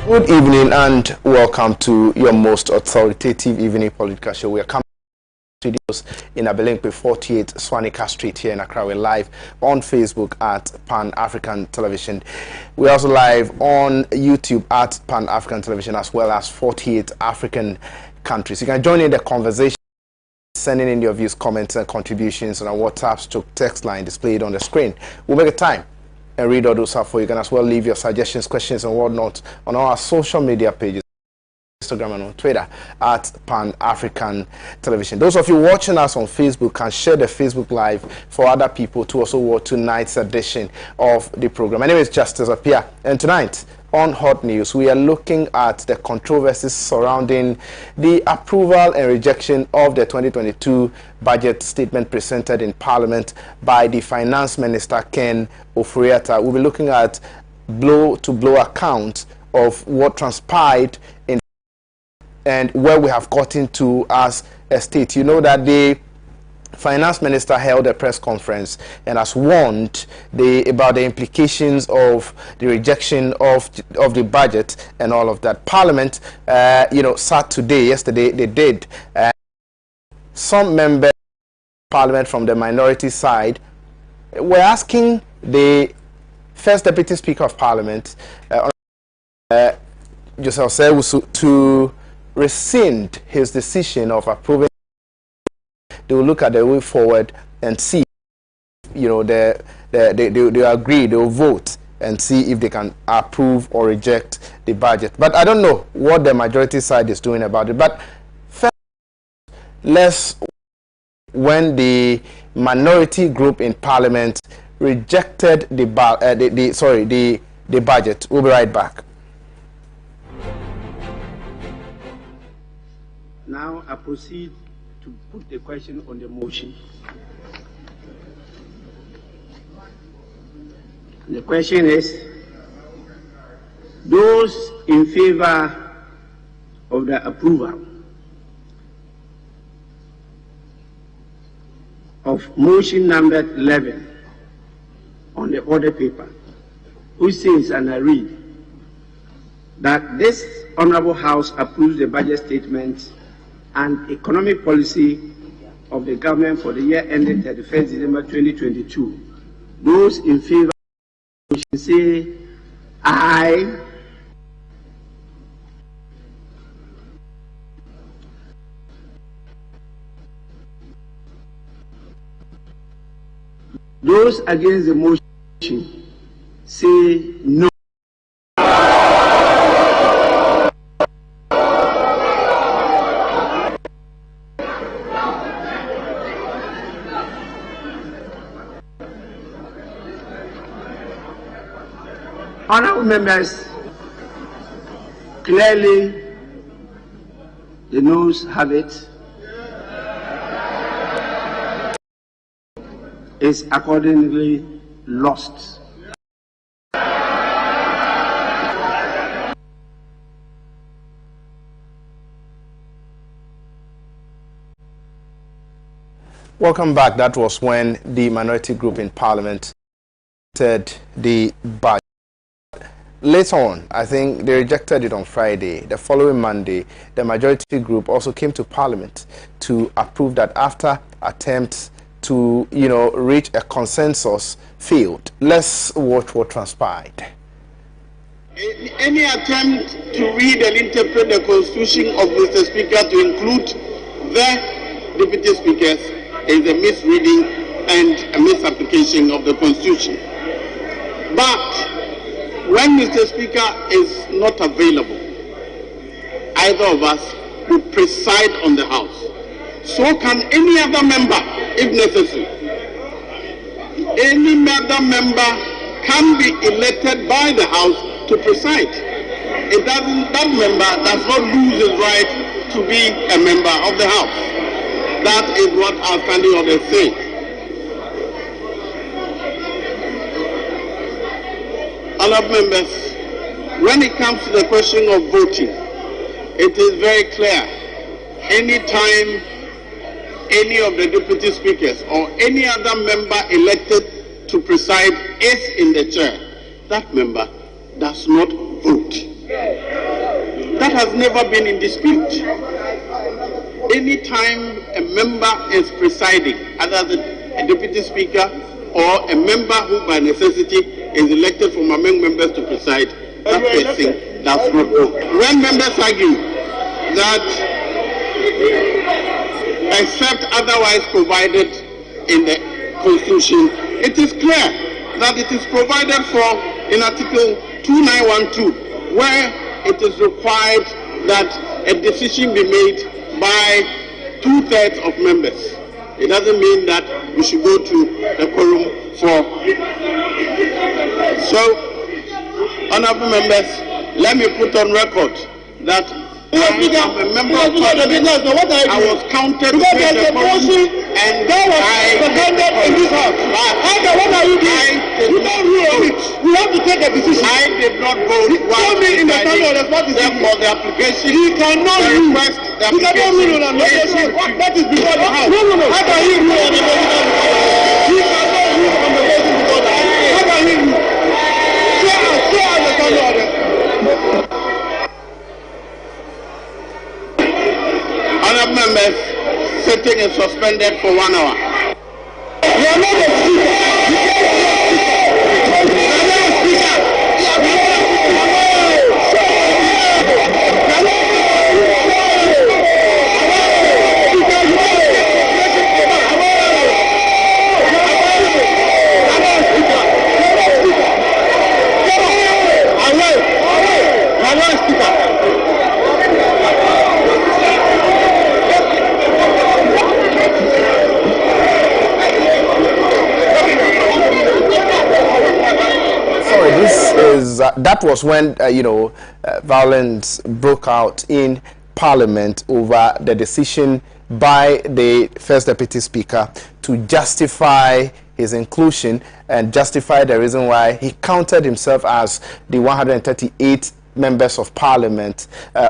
Good evening and welcome to your most authoritative evening political show. We are coming to studios in Abelinkwe 48 Swanika Street here in Accra. We're live on Facebook at Pan-African Television. We're also live on YouTube at Pan-African Television, as well as 48 African countries. You can join in the conversation, sending in your views, comments and contributions on our WhatsApp text line displayed on the screen. We'll make a time and read all those out for you. You can as well leave your suggestions, questions and whatnot on our social media pages, Instagram and on Twitter at Pan-African Television. Those of you watching us on Facebook can share the Facebook Live for other people to also watch tonight's edition of the program. My name is Justice Appiah, and tonight on Hot News, we are looking at the controversies surrounding the approval and rejection of the 2022 budget statement presented in Parliament by the Finance Minister, Ken Ofori-Atta. We'll be looking at blow-to-blow account of what transpired in and where we have gotten to as a state. You know that the Finance Minister held a press conference and has warned about the implications of the rejection of the budget and all of that. Parliament, sat yesterday they did. Some members of Parliament from the minority side were asking the First Deputy Speaker of Parliament, Justice Appiah, to rescind his decision of approving. They will look at the way forward and see, they agree, they will vote and see if they can approve or reject the budget. But I don't know what the majority side is doing about it. But first, when the minority group in Parliament rejected the budget. We'll be right back. Now I proceed to put the question on the motion. The question is, those in favor of the approval of motion number 11 on the order paper, who says, and I read, that this Honorable House approves the budget statement and economic policy of the government for the year ending 31st December 2022. Those in favor should say aye. Those against the motion say no. Honourable members, clearly the noes have it. Is accordingly lost. Welcome back. That was when the minority group in Parliament said the budget. Later on, I think they rejected it on Friday. The following Monday, the majority group also came to Parliament to approve that after attempts to, reach a consensus failed. Let's watch what transpired. Any attempt to read and interpret the Constitution of Mr. Speaker to include the Deputy Speakers is a misreading and a misapplication of the Constitution. But when Mr. Speaker is not available, either of us will preside on the House. So can any other member, if necessary. Any other member can be elected by the House to preside. That member does not lose his right to be a member of the House. That is what our standing orders say. Honourable members, when it comes to the question of voting, it is very clear. Anytime any of the deputy speakers or any other member elected to preside is in the chair, that member does not vote. That has never been in dispute. Anytime a member is presiding, either a deputy speaker or a member who by necessity is elected from among members to preside, that person does not vote. When members argue that except otherwise provided in the Constitution, it is clear that it is provided for in Article 2912, where it is required that a decision be made by 2/3 of members. It doesn't mean that we should go to the quorum for. So, honorable members, let me put on record that I am a member of Parliament. I was counted with the motion and that was presented in this house. What are you doing? You don't rule. You have to take a decision. I did not vote. Tell me in the time of what is for the application. He cannot rule. He cannot rule on the motion. That is before the house. How can he rule on the motion? He cannot rule on the motion before the house. How can he rule? So as the time order. Honourable members, sitting is suspended for 1 hour. You are not a speaker. You are not a speaker. That was when violence broke out in Parliament over the decision by the First Deputy Speaker to justify his inclusion and justify the reason why he counted himself as the 138 members of Parliament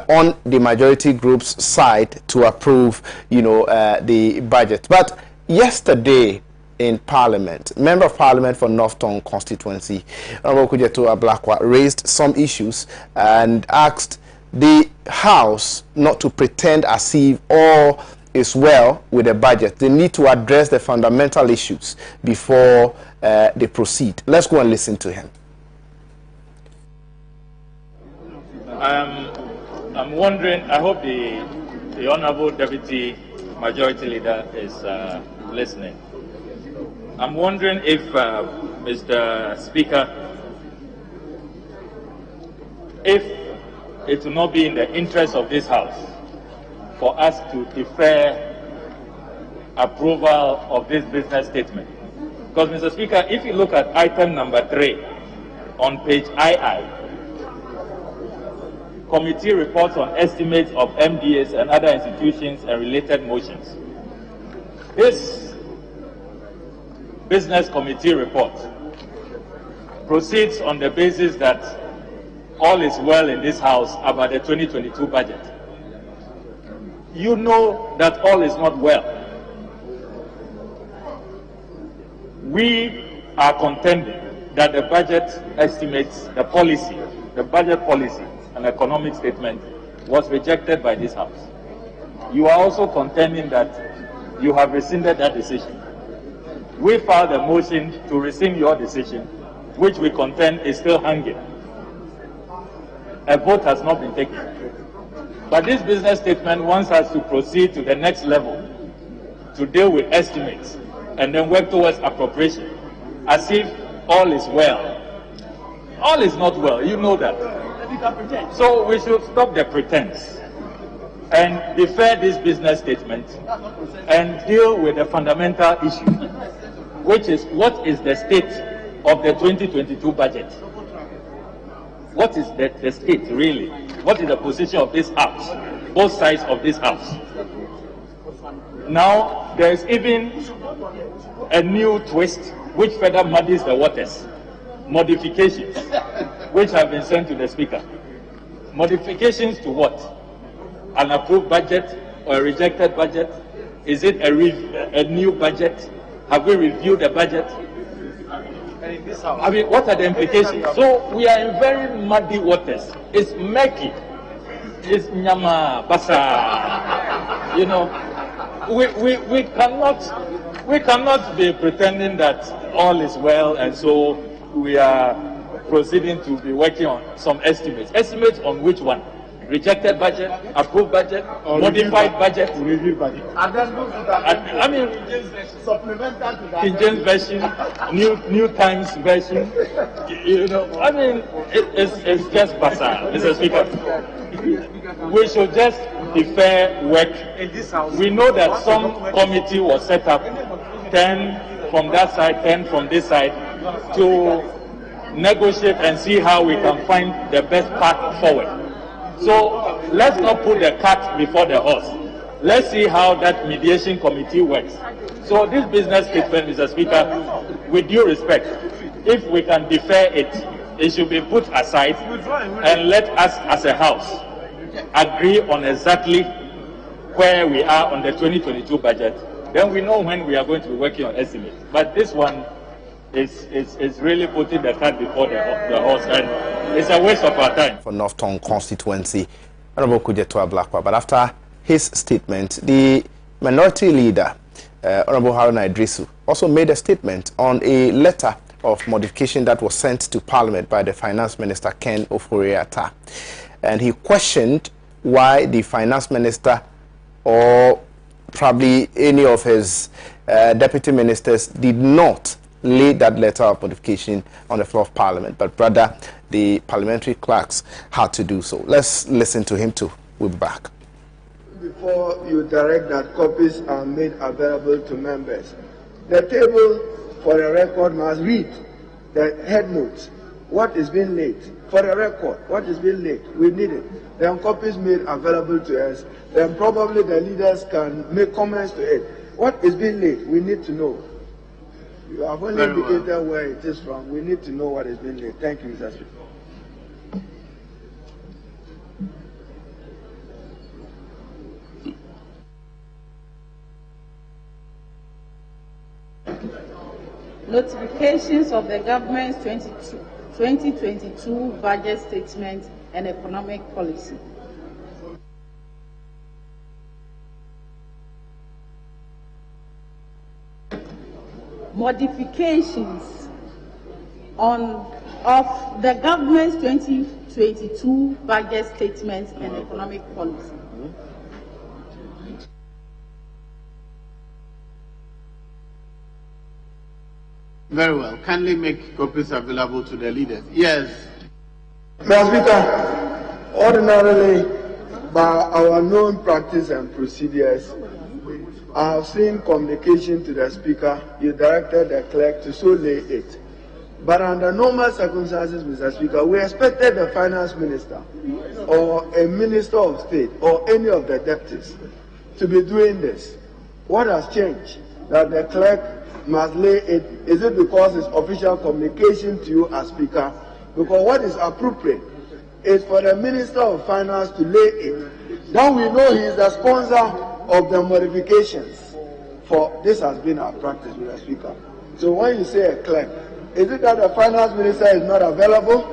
on the majority group's side to approve, the budget. But yesterday, in Parliament, Member of Parliament for North Tongue constituency, Honorable Kujeto Ablakwa, raised some issues and asked the House not to pretend as if all is well with the budget. They need to address the fundamental issues before they proceed. Let's go and listen to him. I'm wondering, I hope the Honorable Deputy Majority Leader is listening. I'm wondering if, Mr. Speaker, if it will not be in the interest of this House for us to defer approval of this business statement. Because, Mr. Speaker, if you look at item number 3 on page II, Committee reports on estimates of MDAs and other institutions and related motions. This Business Committee report proceeds on the basis that all is well in this House about the 2022 budget. You know that all is not well. We are contending that the budget estimates, the budget policy and economic statement was rejected by this House. You are also contending that you have rescinded that decision. We filed a motion to rescind your decision, which we contend is still hanging. A vote has not been taken. But this business statement wants us to proceed to the next level, to deal with estimates, and then work towards appropriation, as if all is well. All is not well, you know that. So we should stop the pretense and defer this business statement and deal with the fundamental issue, which is what is the state of the 2022 budget? What is the state really? What is the position of this House, both sides of this House? Now, there is even a new twist which further muddies the waters. Modifications, which have been sent to the Speaker. Modifications to what? An approved budget or a rejected budget? Is it a new budget? Have we reviewed the budget? I mean, what are the implications? So we are in very muddy waters. It's murky. is nyama basa. You know, we cannot be pretending that all is well, and so we are proceeding to be working on some estimates. Estimates on which one? Rejected budget, approved budget, or modified budget, review budget. And then I mean, supplemental to that, King James version, New Times version. You know, I mean, it's just bizarre, Mr. Speaker. We should just defer work. We know that some committee was set up, 10 from that side, 10 from this side, to negotiate and see how we can find the best path forward. So let's not put the cart before the horse. Let's see how that mediation committee works. So this business statement, Mr. Speaker, with due respect, if we can defer it, it should be put aside and let us as a house agree on exactly where we are on the 2022 budget. Then we know when we are going to be working on estimates. But this one is really putting the cart before the horse, and it's a waste of our time. For North Tongue constituency, Honorable Kujetua Blackwa. But after his statement, the minority leader, Honorable Haruna Idrisu, also made a statement on a letter of modification that was sent to Parliament by the Finance Minister Ken Ofori-Atta. And he questioned why the Finance Minister or probably any of his deputy ministers did not lay that letter of modification on the floor of Parliament, but rather the parliamentary clerks had to do so. Let's listen to him too. We'll be back. Before you direct that copies are made available to members, the table for the record must read the head notes. What is being laid? For the record, what is being laid? We need it. Then copies made available to us. Then probably the leaders can make comments to it. What is being laid? We need to know. You have only indicated where it is from. We need to know what is being laid. Thank you, Mr. Speaker. Notifications of the government's 2022 budget statement and economic policy. Modifications of the government's 2022 budget statement and economic policy. Very well. Kindly make copies available to the leaders. Yes. Mr. Speaker, ordinarily, by our known practice and procedures, I have seen communication to the Speaker. You directed the clerk to so lay it. But under normal circumstances, Mr. Speaker, we expected the Finance Minister or a Minister of State or any of the deputies to be doing this. What has changed? That the clerk must lay it. Is it because it's official communication to you as Speaker? Because what is appropriate is for the Minister of Finance to lay it. Then we know he is the sponsor of the modifications. For this has been our practice, Mr. Speaker. So when you say a clerk, is it that the Finance Minister is not available,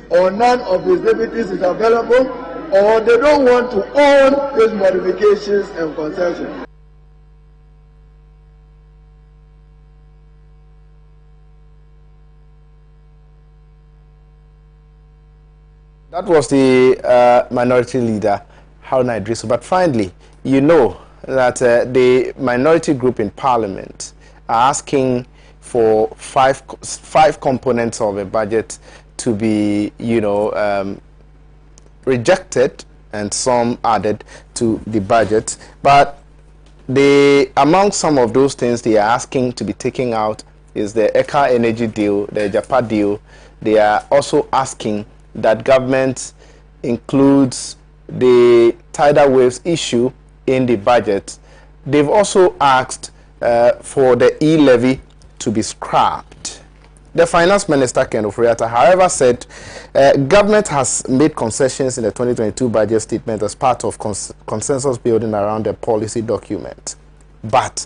or none of his deputies is available, or they don't want to own these modifications and concessions? That was the minority leader, Haruna Idrisu. But finally, you know that the minority group in Parliament are asking for five components of a budget to be, rejected and some added to the budget. But among some of those things they are asking to be taken out is the Eka Energy deal, the Japa deal. They are also asking that government includes the tidal waves issue in the budget. They've also asked for the e-levy to be scrapped. The Finance Minister, Ken Ofori-Atta, however, said government has made concessions in the 2022 budget statement as part of consensus building around the policy document, but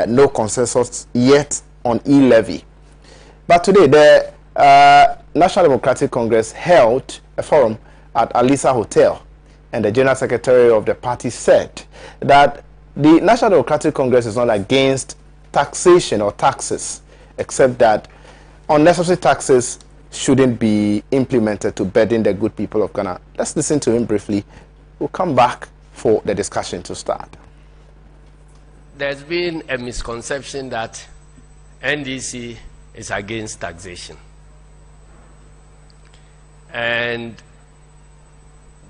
no consensus yet on e-levy. But today, the National Democratic Congress held a forum at Alisa Hotel, And the General Secretary of the party said that the National Democratic Congress is not against taxation or taxes, except that unnecessary taxes shouldn't be implemented to burden the good people of Ghana. Let's listen to him briefly. We'll come back for the discussion to start. There's been a misconception that NDC is against taxation. And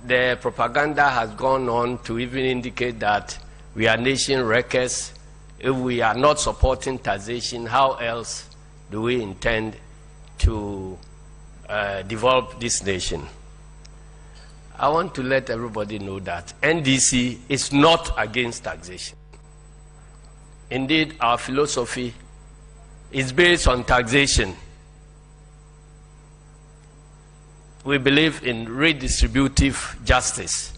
the propaganda has gone on to even indicate that we are nation wreckers. If we are not supporting taxation, how else do we intend to develop this nation? I want to let everybody know that NDC is not against taxation. Indeed, our philosophy is based on taxation. We believe in redistributive justice,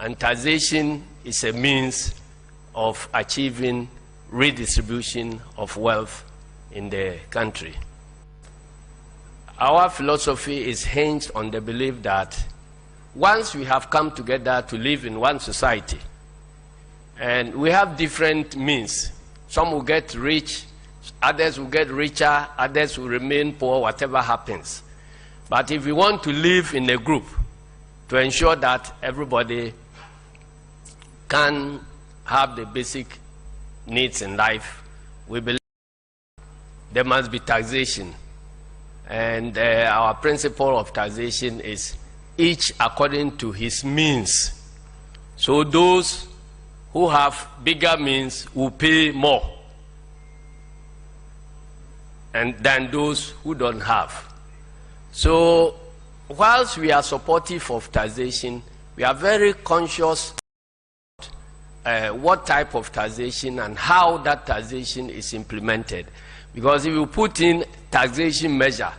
and taxation is a means of achieving redistribution of wealth in the country. Our philosophy is hinged on the belief that once we have come together to live in one society, and we have different means, some will get rich, others will get richer, others will remain poor, whatever happens. But if we want to live in a group to ensure that everybody can have the basic needs in life, we believe there must be taxation. And our principle of taxation is each according to his means. So those who have bigger means will pay more than those who don't have. So whilst we are supportive of taxation, we are very conscious what type of taxation and how that taxation is implemented. Because if you put in taxation measure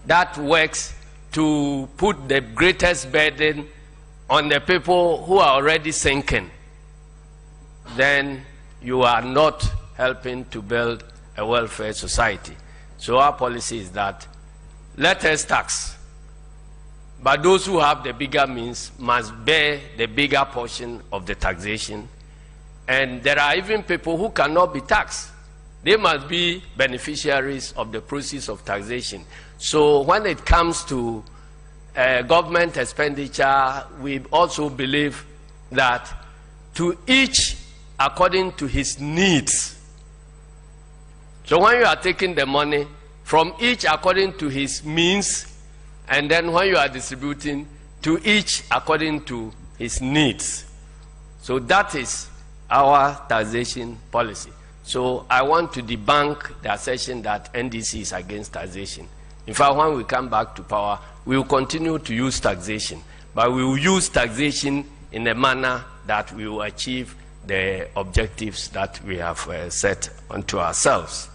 that works to put the greatest burden on the people who are already sinking, then you are not helping to build a welfare society. So our policy is that let us tax, but those who have the bigger means must bear the bigger portion of the taxation. And there are even people who cannot be taxed. They must be beneficiaries of the proceeds of taxation. So when it comes to government expenditure, we also believe that to each according to his needs. So when you are taking the money from each according to his means, and then when you are distributing to each according to his needs. So that is our taxation policy. So I want to debunk the assertion that NDC is against taxation. In fact, when we come back to power, we will continue to use taxation, but we will use taxation in a manner that we will achieve the objectives that we have set unto ourselves.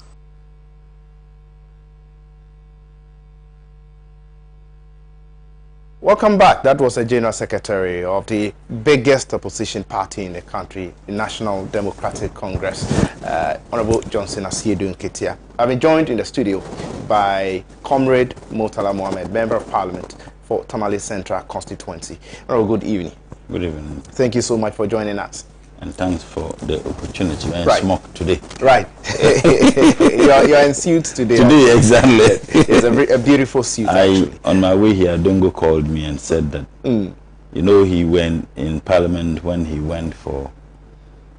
Welcome back. That was the General Secretary of the biggest opposition party in the country, the National Democratic Congress, Honorable Johnson Asiedu Nketia. I've been joined in the studio by Comrade Murtala Mohammed, Member of Parliament for Tamale Central Constituency. Honorable, good evening. Good evening. Thank you so much for joining us. And thanks for the opportunity. And right. Smoke today. Right. you're in suit today. Today, exactly. It's a beautiful suit, actually. On my way here, Dongo called me and said that, you know, he went in Parliament when he went for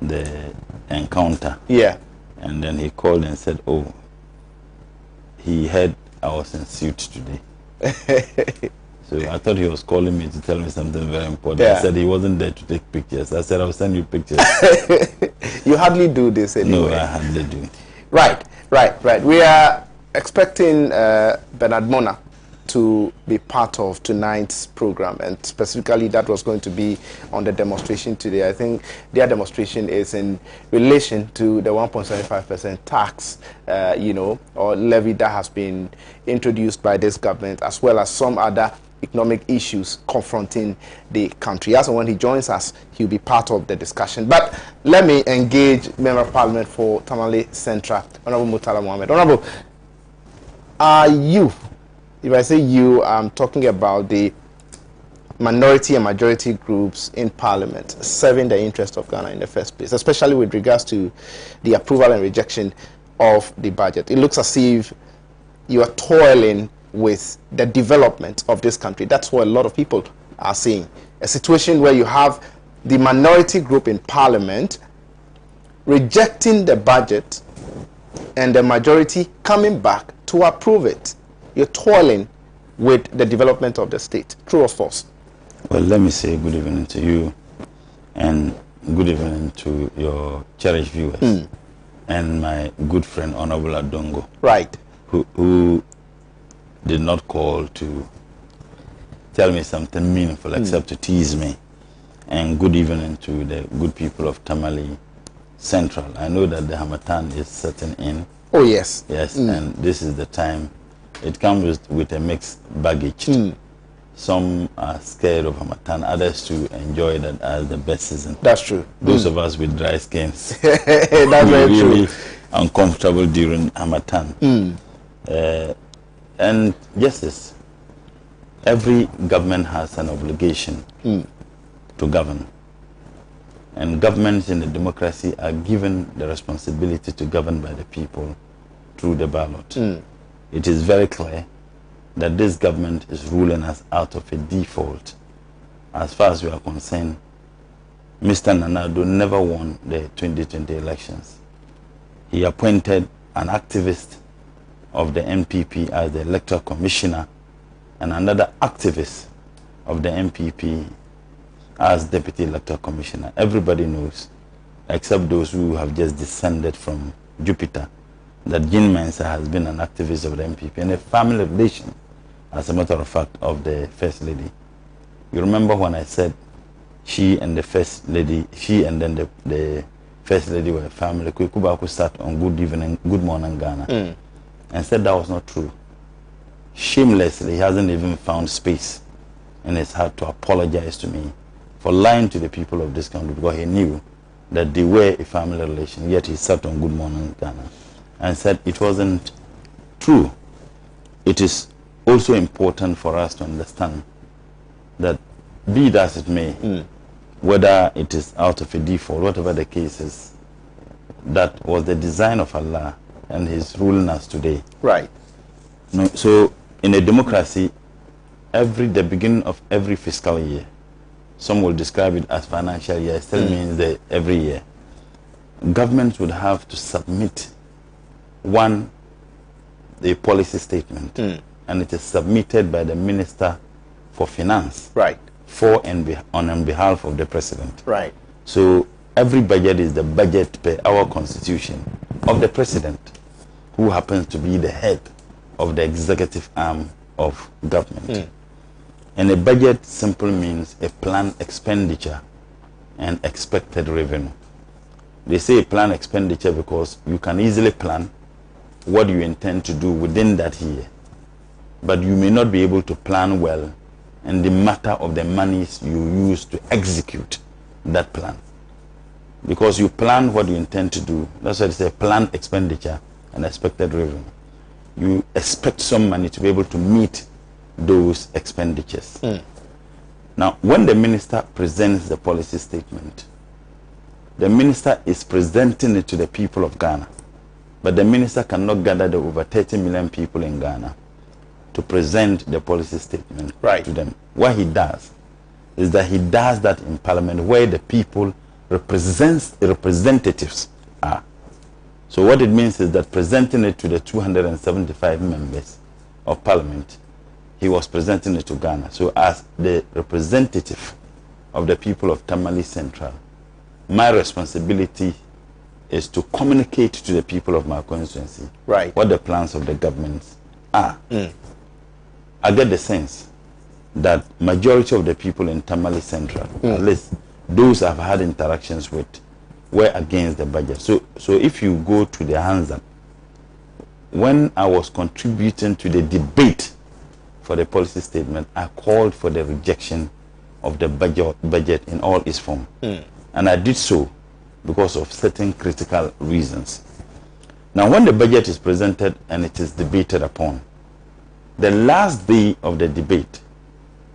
the encounter. Yeah. And then he called and said, oh, he heard I was in suit today. So I thought he was calling me to tell me something very important. Yeah. I said he wasn't there to take pictures. I said I'll send you pictures. You hardly do this anyway. No, I hardly do. Right. We are expecting Bernard Mona to be part of tonight's program, and specifically that was going to be on the demonstration today. I think their demonstration is in relation to the 1.75% tax, or levy that has been introduced by this government, as well as some other economic issues confronting the country. As and when he joins us, he'll be part of the discussion. But let me engage Member of Parliament for Tamale Central, Honorable Murtala Mohammed. Honorable, are you, if I say you, I'm talking about the minority and majority groups in Parliament serving the interest of Ghana in the first place, especially with regards to the approval and rejection of the budget. It looks as if you are toiling with the development of this country. That's what a lot of people are saying. A situation where you have the minority group in Parliament rejecting the budget and the majority coming back to approve it. You're toiling with the development of the state. True or false? Well, let me say good evening to you and good evening to your cherished viewers and my good friend Honorable Adongo. Right. Who did not call to tell me something meaningful except to tease me. And good evening to the good people of Tamale Central. I know that the Harmattan is setting in. Oh, yes. Yes, and this is the time. It comes with a mixed baggage. Some are scared of Harmattan, others to enjoy that as the best season. That's true. Those of us with dry skins, that's very really true. uncomfortable during Harmattan. And justice, every government has an obligation to govern. And governments in a democracy are given the responsibility to govern by the people through the ballot. It is very clear that this government is ruling us out of a default. As far as we are concerned, Mr. Nana-Addo never won the 2020 elections. He appointed an activist of the MPP as the electoral commissioner and another activist of the MPP as deputy electoral commissioner. Everybody knows, except those who have just descended from Jupiter, that Jean Mensa has been an activist of the MPP and a family relation, as a matter of fact, of the First Lady. You remember when I said she and the First Lady, she and then the First Lady were a family. Kwekuba could start on Good Evening, Good Morning Ghana, and said that was not true. Shamelessly, he hasn't even found space in his heart to apologize to me for lying to the people of this country, because he knew that they were a family relation, yet he sat on Good Morning Ghana and said it wasn't true. It is also important for us to understand that, be it as it may, whether it is out of a default, whatever the case is, that was the design of Allah and He's ruling us today. Right. No, so in a democracy, the beginning of every fiscal year, some will describe it as financial year, it still means that every year, governments would have to submit a policy statement, and it is submitted by the Minister for Finance, right, on behalf of the President. Right. So every budget is the budget per our Constitution of the President, who happens to be the head of the executive arm of government. And a budget simply means a planned expenditure and expected revenue. They say planned expenditure because you can easily plan what you intend to do within that year, but you may not be able to plan well in the matter of the monies you use to execute that plan. Because you plan what you intend to do, that's why it's a planned expenditure and expected revenue. You expect some money to be able to meet those expenditures. Now, when the minister presents the policy statement, the minister is presenting it to the people of Ghana, but the minister cannot gather the over 30 million people in Ghana to present the policy statement to them. What he does is that he does that in Parliament, where the people representatives are. So what it means is that presenting it to the 275 members of Parliament, he was presenting it to Ghana. So as the representative of the people of Tamale Central, my responsibility is to communicate to the people of my constituency what the plans of the government are. I get the sense that majority of the people in Tamale Central, at least those I've had interactions with, were against the budget. So if you go to the Hansa, when I was contributing to the debate for the policy statement, I called for the rejection of the budget in all its form. And I did so because of certain critical reasons. Now, when the budget is presented and it is debated upon, the last day of the debate,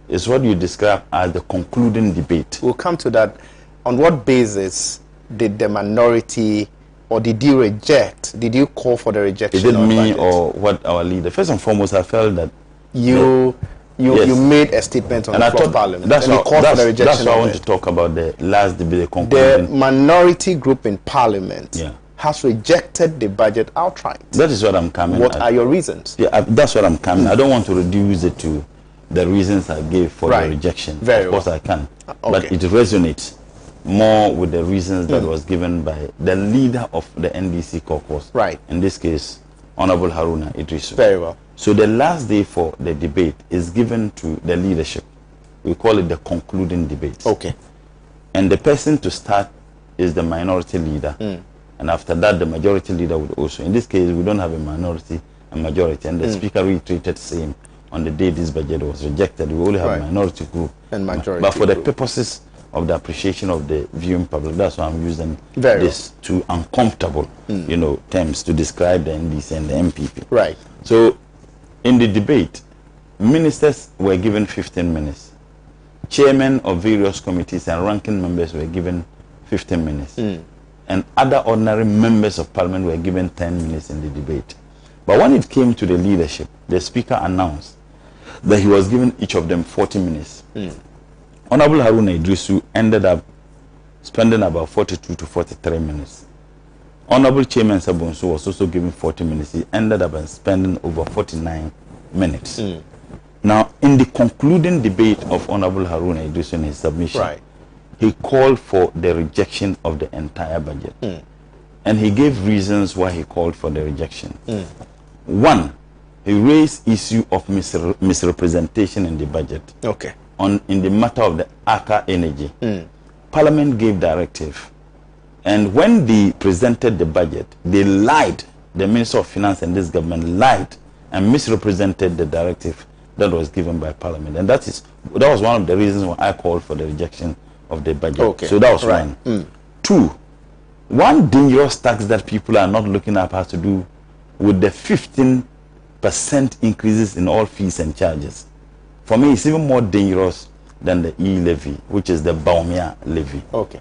is what you describe as the concluding debate. We'll come to that. On what basis did the minority, or did you reject? Did you call for the rejection? Is it me budget? or what our leader? First and foremost, I felt that you made a statement on the floor of Parliament. That's why I want to talk about the last debate, the concluding. The minority group in Parliament has rejected the budget outright. That is what I'm coming What are your reasons? Yeah, that's what I'm coming. I don't want to reduce it to the reasons I gave for the rejection. Of course I can. But it resonates more with the reasons that was given by the leader of the NDC caucus. Right. In this case, Honorable Haruna Idrisu. Very well. So the last day for the debate is given to the leadership. We call it the concluding debate. Okay. And the person to start is the minority leader. And after that, the majority leader would also. In this case, we don't have a minority and majority. And the speaker reiterated same on the day this budget was rejected. We only have a minority group and majority. But for the purposes of the appreciation of the viewing public, that's why I'm using this two uncomfortable, terms to describe the NDC and the MPP. Right. So, in the debate, ministers were given 15 minutes. Chairmen of various committees and ranking members were given 15 minutes. And other ordinary members of Parliament were given 10 minutes in the debate. But when it came to the leadership, the Speaker announced that he was giving each of them 40 minutes. Honorable Haruna Idrisu ended up spending about 42 to 43 minutes. Honorable Chairman Sabonso was also given 40 minutes. He ended up spending over 49 minutes. Now, in the concluding debate of Honorable Haruna Idrisu in his submission, he called for the rejection of the entire budget. And he gave reasons why he called for the rejection. One, he raised issue of misrepresentation in the budget. Okay. In the matter of the Aker Energy. Parliament gave directive. And when they presented the budget, they lied. The Minister of Finance and this government lied and misrepresented the directive that was given by Parliament. And that was one of the reasons why I called for the rejection of the budget. Okay. So that was one. Two, one dangerous tax that people are not looking at has to do with the 15% increases in all fees and charges. For me, it's even more dangerous than the e-levy, which is the Baumia levy. Okay.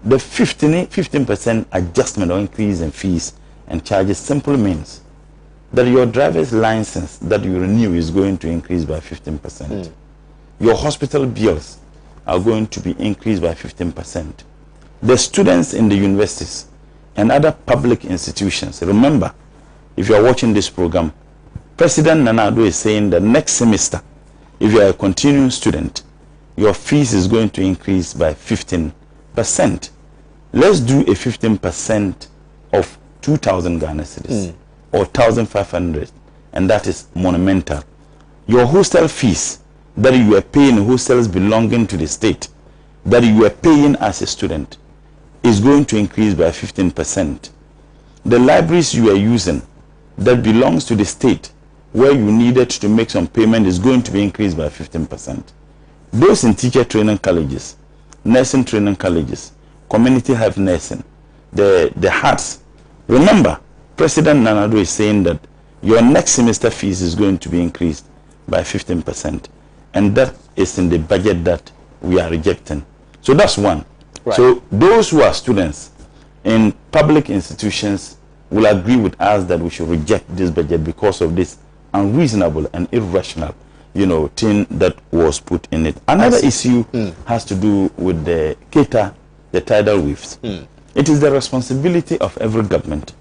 The 15% adjustment or increase in fees and charges simply means that your driver's license that you renew is going to increase by 15%. Your hospital bills are going to be increased by 15%. The students in the universities and other public institutions, remember, if you are watching this program, President Nana Addo is saying that next semester, if you are a continuing student, your fees is going to increase by 15%. Let's do a 15% of 2,000 Ghana cedis or 1,500, and that is monumental. Your hostel fees that you are paying in hostels belonging to the state, that you are paying as a student, is going to increase by 15%. The libraries you are using that belongs to the state, where you needed to make some payment, is going to be increased by 15%. Those in teacher training colleges, nursing training colleges, community health nursing, the HATs. Remember, President Nana Addo is saying that your next semester fees is going to be increased by 15%. And that is in the budget that we are rejecting. So that's one. Right. So those who are students in public institutions will agree with us that we should reject this budget because of this unreasonable and irrational, thing that was put in it. Another issue has to do with the Keita, the tidal waves. It is the responsibility of every government,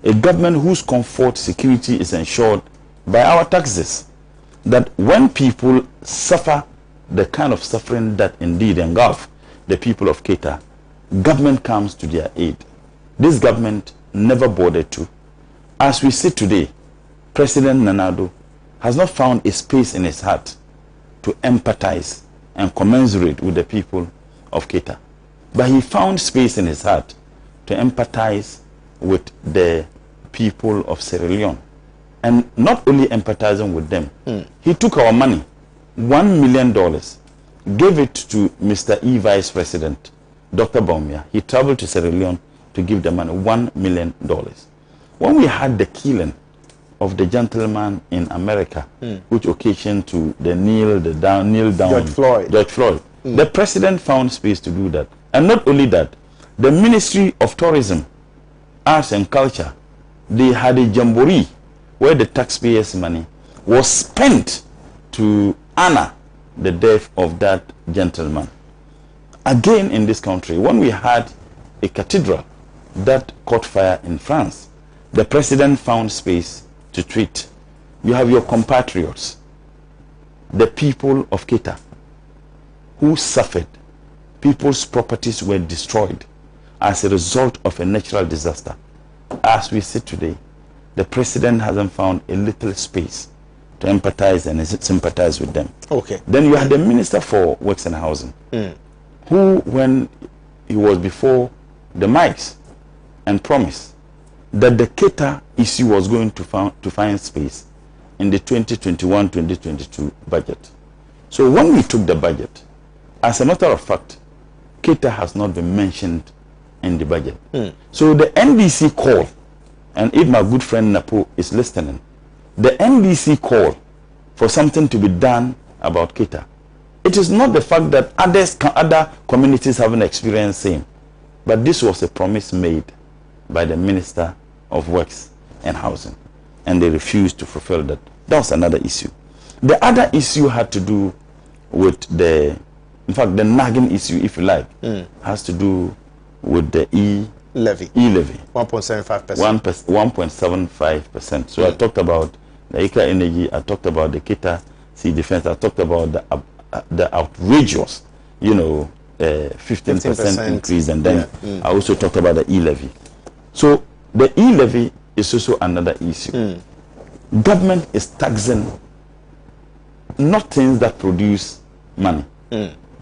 a government whose comfort, security is ensured by our taxes, that when people suffer the kind of suffering that indeed engulf the people of Keita, government comes to their aid. This government never bothered to. As we sit today, President Nana Addo has not found a space in his heart to empathize and commensurate with the people of Keita. But he found space in his heart to empathize with the people of Sierra Leone. And not only empathizing with them, he took our money, $1 million, gave it to Mr. Vice President, Dr. Baumia. He traveled to Sierra Leone to give the money, $1 million. When we had the killing of the gentleman in America, which occasioned to the kneel down. George Floyd. The president found space to do that. And not only that, the Ministry of Tourism, Arts and Culture, they had a jamboree where the taxpayers' money was spent to honor the death of that gentleman. Again, in this country, when we had a cathedral that caught fire in France, the president found space to treat. You have your compatriots, the people of Keita, who suffered. People's properties were destroyed as a result of a natural disaster. As we sit today, the president hasn't found a little space to empathize and sympathize with them. Okay. Then you had the Minister for Works and Housing, who, when he was before the mics and promised that the Keita issue was going to find space in the 2021-2022 budget. So when we took the budget, as a matter of fact, Keita has not been mentioned in the budget. So the NDC call, and if my good friend Napo is listening, the NDC call for something to be done about Keita. It is not the fact that other communities haven't experienced same, but this was a promise made by the Minister of Works and Housing, and they refused to fulfill that. That was another issue. The other issue had to do with the nagging issue, if you like, has to do with the levy. 1.75%. 1.75%. So I talked about the Ika Energy, I talked about the Keita Sea Defense, I talked about the outrageous, 15% increase, and then I also talked about the e-levy. So the e-levy is also another issue. Government is taxing not things that produce money,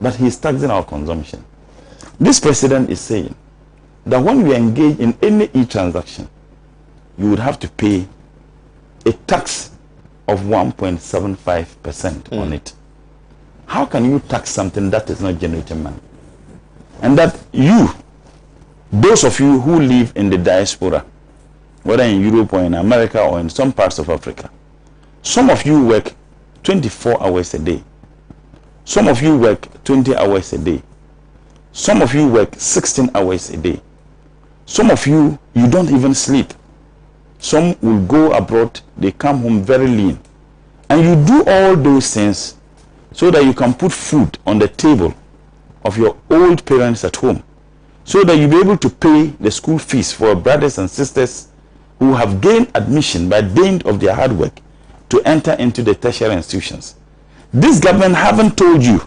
but he's taxing our consumption. This president is saying that when we engage in any e-transaction, you would have to pay a tax of 1.75% on it. How can you tax something that is not generating money? And that those of you who live in the diaspora, whether in Europe or in America or in some parts of Africa, some of you work 24 hours a day. Some of you work 20 hours a day. Some of you work 16 hours a day. Some of you don't even sleep. Some will go abroad, they come home very lean. And you do all those things so that you can put food on the table of your old parents at home, so that you'll be able to pay the school fees for your brothers and sisters who have gained admission by dint of their hard work to enter into the tertiary institutions. This government haven't told you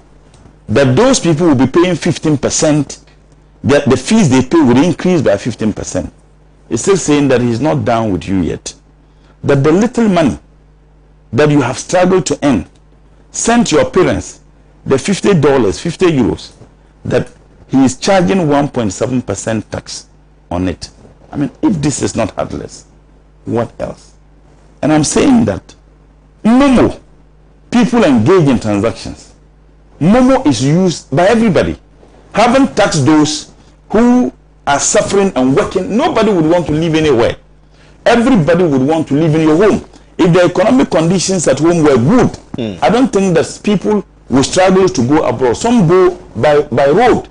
that those people will be paying 15%, that the fees they pay will increase by 15%. It's still saying that he's not down with you yet. That the little money that you have struggled to earn, send your parents the $50, 50 euros, that he is charging 1.7% tax on it. I mean, if this is not heartless, what else? And I'm saying that Momo, people engage in transactions. Momo is used by everybody. Haven't taxed those who are suffering and working. Nobody would want to live anywhere. Everybody would want to live in your home. If the economic conditions at home were good, I don't think that people will struggle to go abroad. Some go by road.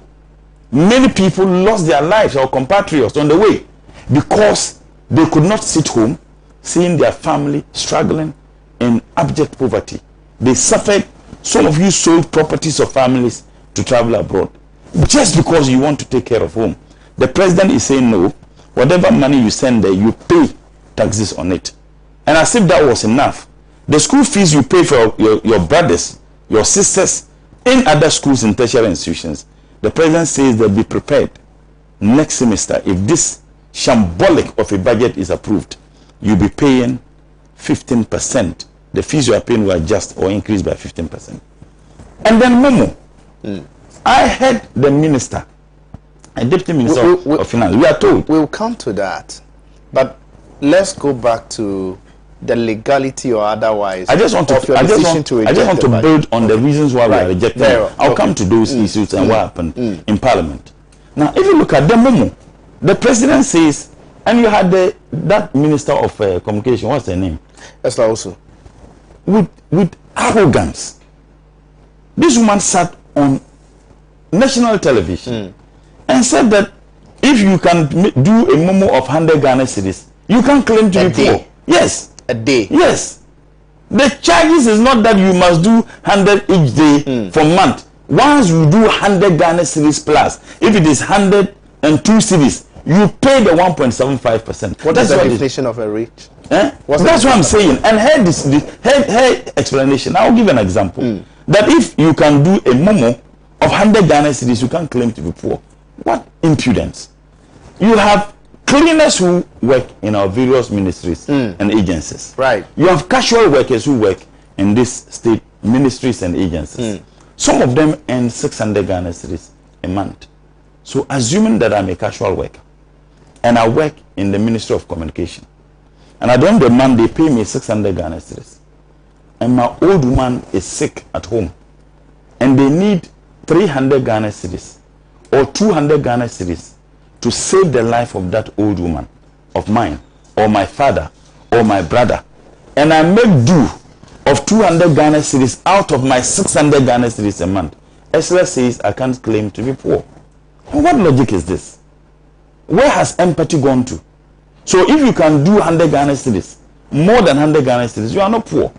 Many people lost their lives, our compatriots, on the way because they could not sit home seeing their family struggling in abject poverty. They suffered. Some of you sold properties of families to travel abroad just because you want to take care of home. The president is saying no. Whatever money you send there, you pay taxes on it. And as if that was enough, the school fees you pay for your brothers, your sisters in other schools and tertiary institutions, the president says they'll be prepared next semester. If this shambolic of a budget is approved, you'll be paying 15%. The fees you are paying will adjust or increase by 15%. And then Momo, I heard the minister, a deputy minister of finance, we are told. We'll come to that. But let's go back to the legality or otherwise. I just want to build on the reasons why we are rejecting. I'll come to those issues and what happened in Parliament. Now, if you look at the Momo, the president says And you had that Minister of Communication, what's her name? Esther also. With arrogance. This woman sat on national television and said that if you can do a memo of 100 Ghana cedis, you can claim to be poor. Yes. A day. Yes. The charges is not that you must do 100 each day for month. Once you do 100 Ghana cedis plus, if it is 102 cedis, you pay the 1.75%. What is the definition of a rate? That's what I'm saying. And her explanation. I'll give an example. That if you can do a memo of 100 Ghana cedis, you can't claim to be poor. What impudence! You have cleaners who work in our various ministries and agencies. Right. You have casual workers who work in this state ministries and agencies. Some of them earn 600 Ghana cedis a month. So assuming that I'm a casual worker and I work in the Ministry of Communication, and at the end of the month they pay me 600 Ghana cedis, and my old woman is sick at home and they need 300 Ghana cedis or 200 Ghana cedis to save the life of that old woman of mine, or my father, or my brother, and I make do of 200 Ghana cedis out of my 600 Ghana cedis a month, Esla says I can't claim to be poor. And what logic is this? Where has empathy gone to? So if you can do 100 Ghana cedis, more than 100 Ghana cedis, you are not poor.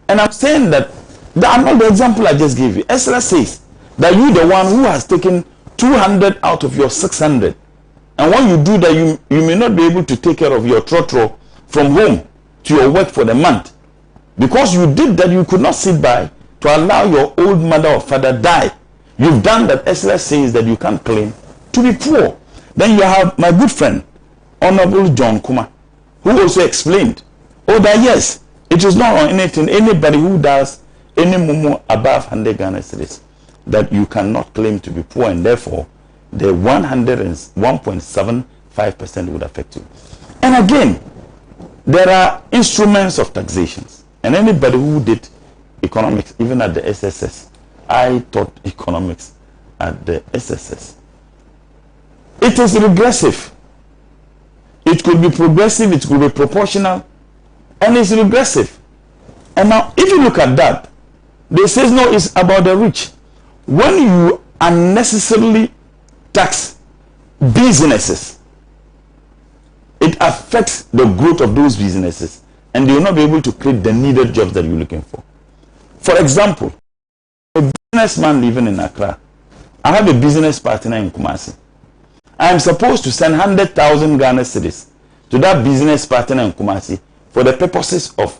And I'm saying that, I'm not the example I just gave you. Esla says that you the one who has taken 200 out of your 600. And when you do that, you may not be able to take care of your trotro from home to your work for the month. Because you did that, you could not sit by to allow your old mother or father die. You've done that. Esla says that you can't claim to be poor. Then you have my good friend, Honorable John Kuma, who also explained, that yes, it is not on anything, anybody who does any momo above 100 Ghana cedis, that you cannot claim to be poor, and therefore the 101.75% would affect you. And again, there are instruments of taxations, and anybody who did economics, even at the SSS, I taught economics at the SSS. It is regressive. It could be progressive, it could be proportional, and it's regressive. And now, if you look at that, they say no, it's about the rich. When you unnecessarily tax businesses, it affects the growth of those businesses, and they will not be able to create the needed jobs that you're looking for. For example, a businessman living in Accra, I have a business partner in Kumasi. I am supposed to send 100,000 Ghana cedis to that business partner in Kumasi for the purposes of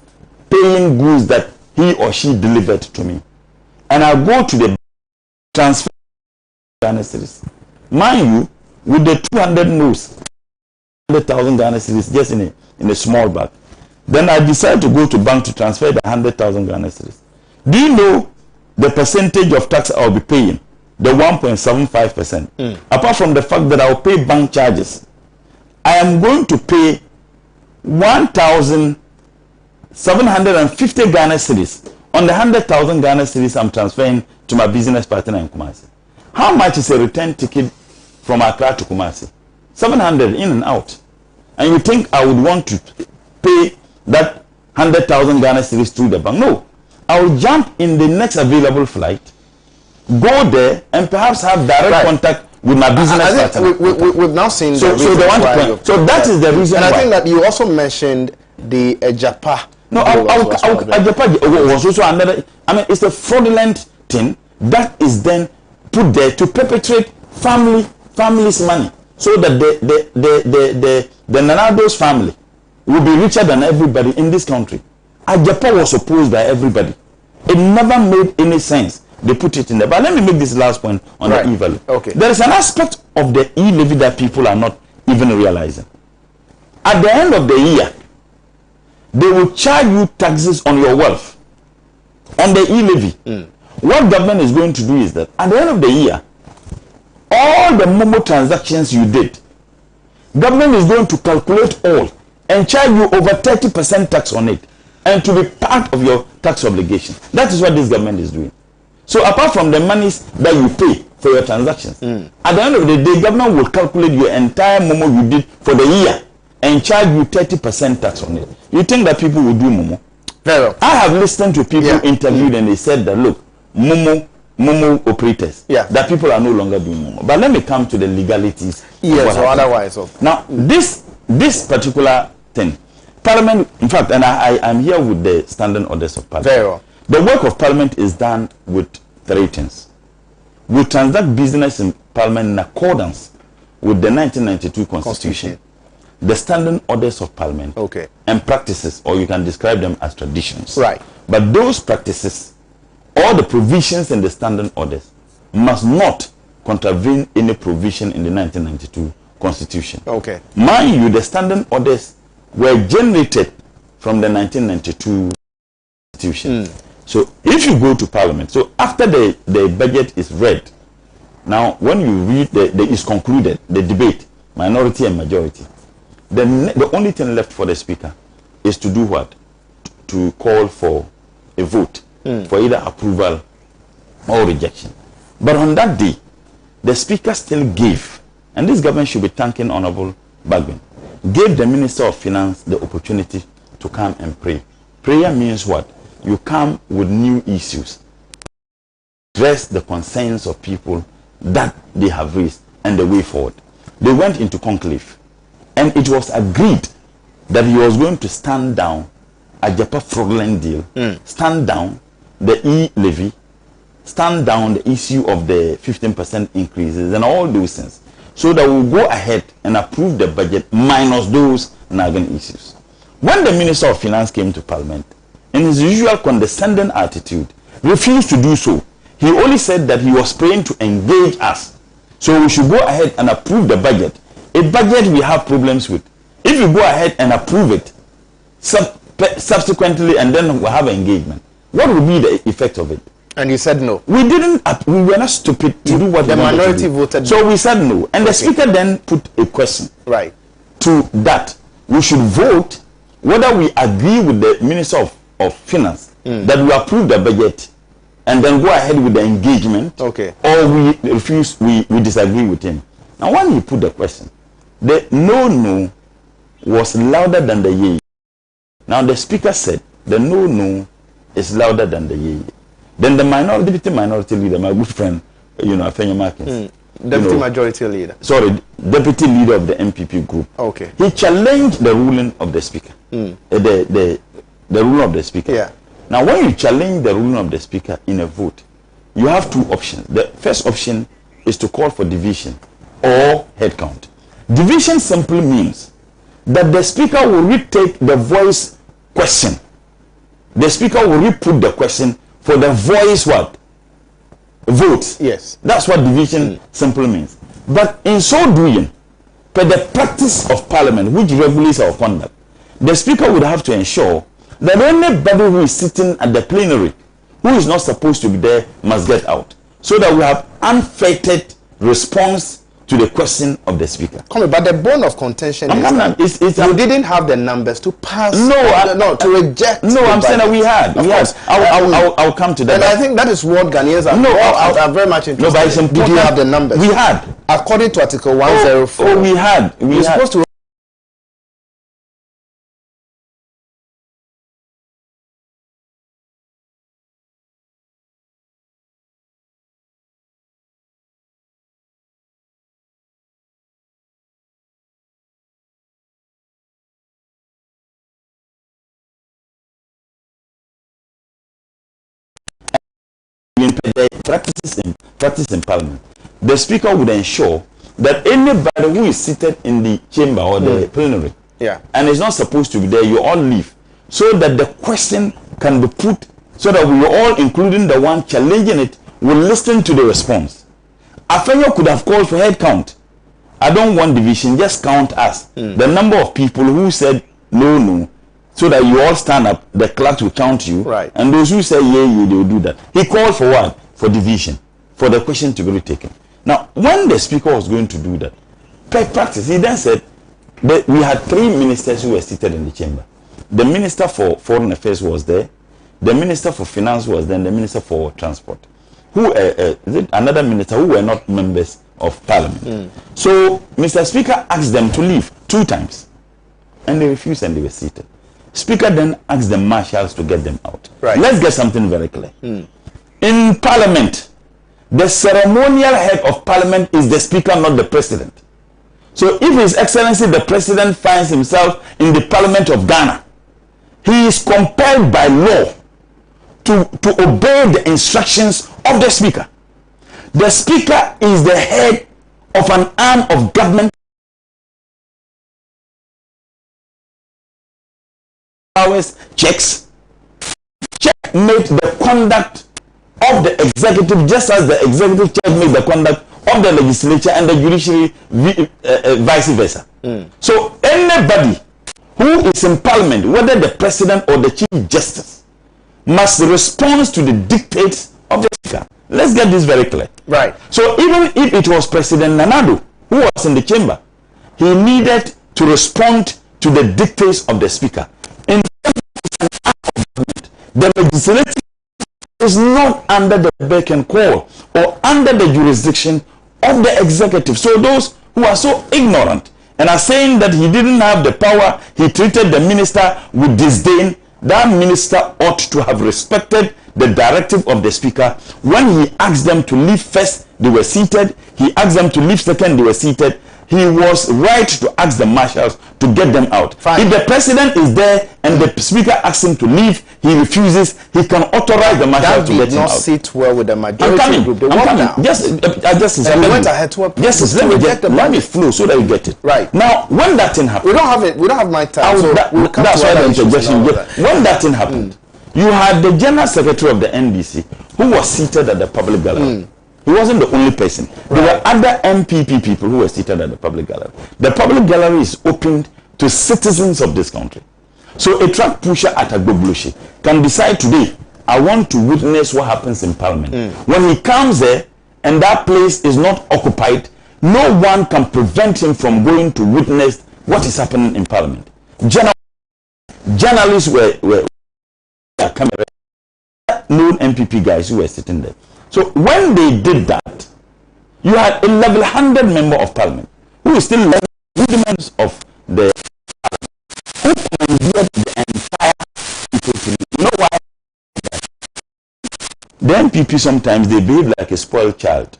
paying goods that he or she delivered to me. And I go to the transfer Ghana cedis. Mind you, with the 200 notes, 100,000 Ghana cedis just in a small bag. Then I decide to go to bank to transfer the 100,000 Ghana cedis. Do you know the percentage of tax I'll be paying? The 1.75%. Apart from the fact that I'll pay bank charges, I am going to pay 1,750 Ghana cedis on the 100,000 Ghana cedis I'm transferring to my business partner in Kumasi. How much is a return ticket from Accra to Kumasi? 700 in and out. And you think I would want to pay that 100,000 Ghana cedis through the bank? No. I will jump in the next available flight, go there, and perhaps have direct contact with my business partner. We've now seen so they want to so that is the reason. And I think that you also mentioned the Japa. No, Japa was also another. I mean, it's a fraudulent thing that is then put there to perpetrate family's money, so that the Nanado's family will be richer than everybody in this country. Japa was opposed by everybody. It never made any sense. They put it in there. But let me make this last point on the e-value. Okay. There is an aspect of the e-levy that people are not even realizing. At the end of the year, they will charge you taxes on your wealth, on the e-levy. What government is going to do is that at the end of the year, all the Momo transactions you did, government is going to calculate all and charge you over 30% tax on it, and to be part of your tax obligation. That is what this government is doing. So apart from the monies that you pay for your transactions, at the end of the day, government will calculate your entire Momo you did for the year and charge you 30% tax on it, you think that people will do momo? Very well. I have listened to people interviewed and they said that, look, momo operators, that people are no longer doing momo. But let me come to the legalities. Yes, or otherwise. Now, this particular thing, Parliament, in fact, and I'm here with the standing orders of Parliament. Very well. The work of Parliament is done with 3 things. We transact business in Parliament in accordance with the 1992 Constitution, the standing orders of Parliament, and practices, or you can describe them as traditions. Right. But those practices, all the provisions in the standing orders, must not contravene any provision in the 1992 Constitution. Okay. Mind you, the standing orders were generated from the 1992 Constitution. So if you go to Parliament, so after the budget is read, now when you read, is concluded, the debate, minority and majority, then the only thing left for the Speaker is to do what? To call for a vote for either approval or rejection. But on that day, the Speaker still gave, and this government should be thanking Honorable Bagbin, gave the Minister of Finance the opportunity to come and pray. Prayer means what? You come with new issues, address the concerns of people that they have raised and the way forward. They went into conclave, and it was agreed that he was going to stand down a Japa fraudulent deal, stand down the e-levy, stand down the issue of the 15% increases and all those things, so that we'll go ahead and approve the budget minus those nagging issues. When the Minister of Finance came to Parliament, in his usual condescending attitude, refused to do so. He only said that he was praying to engage us, so we should go ahead and approve the budget. A budget we have problems with. If you go ahead and approve it subsequently and then we'll have an engagement, what will be the effect of it? And you said no. We didn't. We were not stupid to do what the minority voted. So we said no, and the Speaker then put a question to that. We should vote whether we agree with the Minister of Finance that we approve the budget and then go ahead with the engagement, or we refuse, we disagree with him. Now when he put the question, the no was louder than the yea. Now the Speaker said the no is louder than the yea. Then the deputy minority leader, my good friend, Afenya Markins, deputy majority leader. Sorry, deputy leader of the MPP group. He challenged the ruling of the Speaker. The ruling of the Speaker. Now, when you challenge the ruling of the Speaker in a vote, you have 2 options. The first option is to call for division or head count. Division simply means that the Speaker will retake the voice question. The Speaker will re-put the question for the voice what? Vote. Yes. That's what division simply means. But in so doing, per the practice of Parliament, which regulates our conduct, the Speaker would have to ensure that anybody who is sitting at the plenary, who is not supposed to be there, must get out, so that we have unfettered response to the question of the Speaker. But the bone of contention is you didn't have the numbers to pass. To reject. No, I'm saying that we had. I'll come to that. And I think that is what Ghanaians are very much interested. No, but it's important. Did you have the numbers? We had. According to Article 104. We had. We're supposed to. Practice in Parliament, the Speaker would ensure that anybody who is seated in the chamber or the plenary and is not supposed to be there, you all leave, so that the question can be put, so that we all, including the one challenging it, will listen to the response. Appiah could have called for head count. I don't want division, just count us. The number of people who said no, so that you all stand up, the clerk will count you, and those who say yeah, they will do that. He called for what? For division, for the question to be retaken. Now, when the Speaker was going to do that, per practice, he then said that we had 3 ministers who were seated in the chamber. The Minister for Foreign Affairs was there, the Minister for Finance was there, and the Minister for Transport, who another minister who were not members of Parliament. So, Mr. Speaker asked them to leave 2 times. And they refused and they were seated. Speaker then asked the marshals to get them out. Right. Let's get something very clear. In Parliament, the ceremonial head of Parliament is the Speaker, not the President. So if His Excellency the President finds himself in the Parliament of Ghana, he is compelled by law to obey the instructions of the Speaker. The Speaker is the head of an arm of government. Powers checkmate the conduct of the executive, just as the executive checkmate the conduct of the legislature and the judiciary, vice versa. So anybody who is in Parliament, whether the President or the Chief Justice, must respond to the dictates of the Speaker. Let's get this very clear. Right. So even if it was President Nanado who was in the chamber, he needed to respond to the dictates of the Speaker. In the legislature is not under the beck and call or under the jurisdiction of the executive. So those who are so ignorant and are saying that he didn't have the power, he treated the minister with disdain, that minister ought to have respected the directive of the Speaker. When he asked them to leave first, they were seated. He asked them to leave second, they were seated. He was right to ask the marshals to get them out. Fine. If the President is there and the Speaker asks him to leave, he refuses, he can authorize the marshals to get him out. That did not sit well with the majority I'm coming. group. They I'm walked coming. down. Just went ahead to approve. let me flow so that you get it. Right. Now, when that thing happened, We don't have my time. that's why the interjection. When that thing happened, you had the General Secretary of the NDC who was seated at the public gallery. He wasn't the only person. There were other MPP people who were seated at the public gallery. The public gallery is opened to citizens of this country. So a truck pusher at Agboglushi can decide today, I want to witness what happens in Parliament. When he comes there and that place is not occupied, no one can prevent him from going to witness what is happening in Parliament. Journalists were known MPP guys who were sitting there. So when they did that, you had a level 100 member of Parliament who is still rudiments of the who commandeered the entire people to leave. You know why? The MPP sometimes they behave like a spoiled child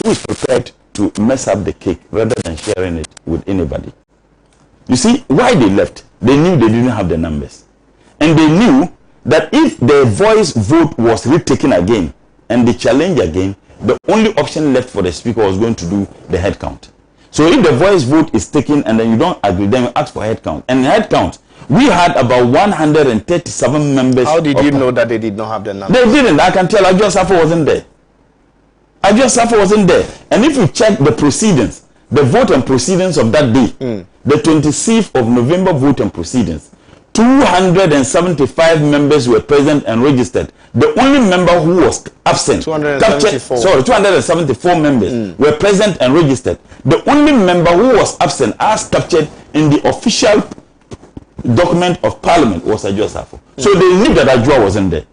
who is prepared to mess up the cake rather than sharing it with anybody. You see, why they left? They knew they didn't have the numbers. And they knew that if the voice vote was retaken again and they challenge again, the only option left for the Speaker was going to do the head count. So if the voice vote is taken and then you don't agree, then you ask for head count. And head count, we had about 137 members. How did you know that they did not have the numbers? They didn't. I can tell. Justice Appiah wasn't there. Justice Appiah wasn't there. And if you check the proceedings, the vote and proceedings of that day, the 26th of November vote and proceedings, 275 members were present and registered. The only member who was absent, 274 members were present and registered. The only member who was absent as captured in the official document of Parliament was Justice Appiah. So they knew that Ajua wasn't there.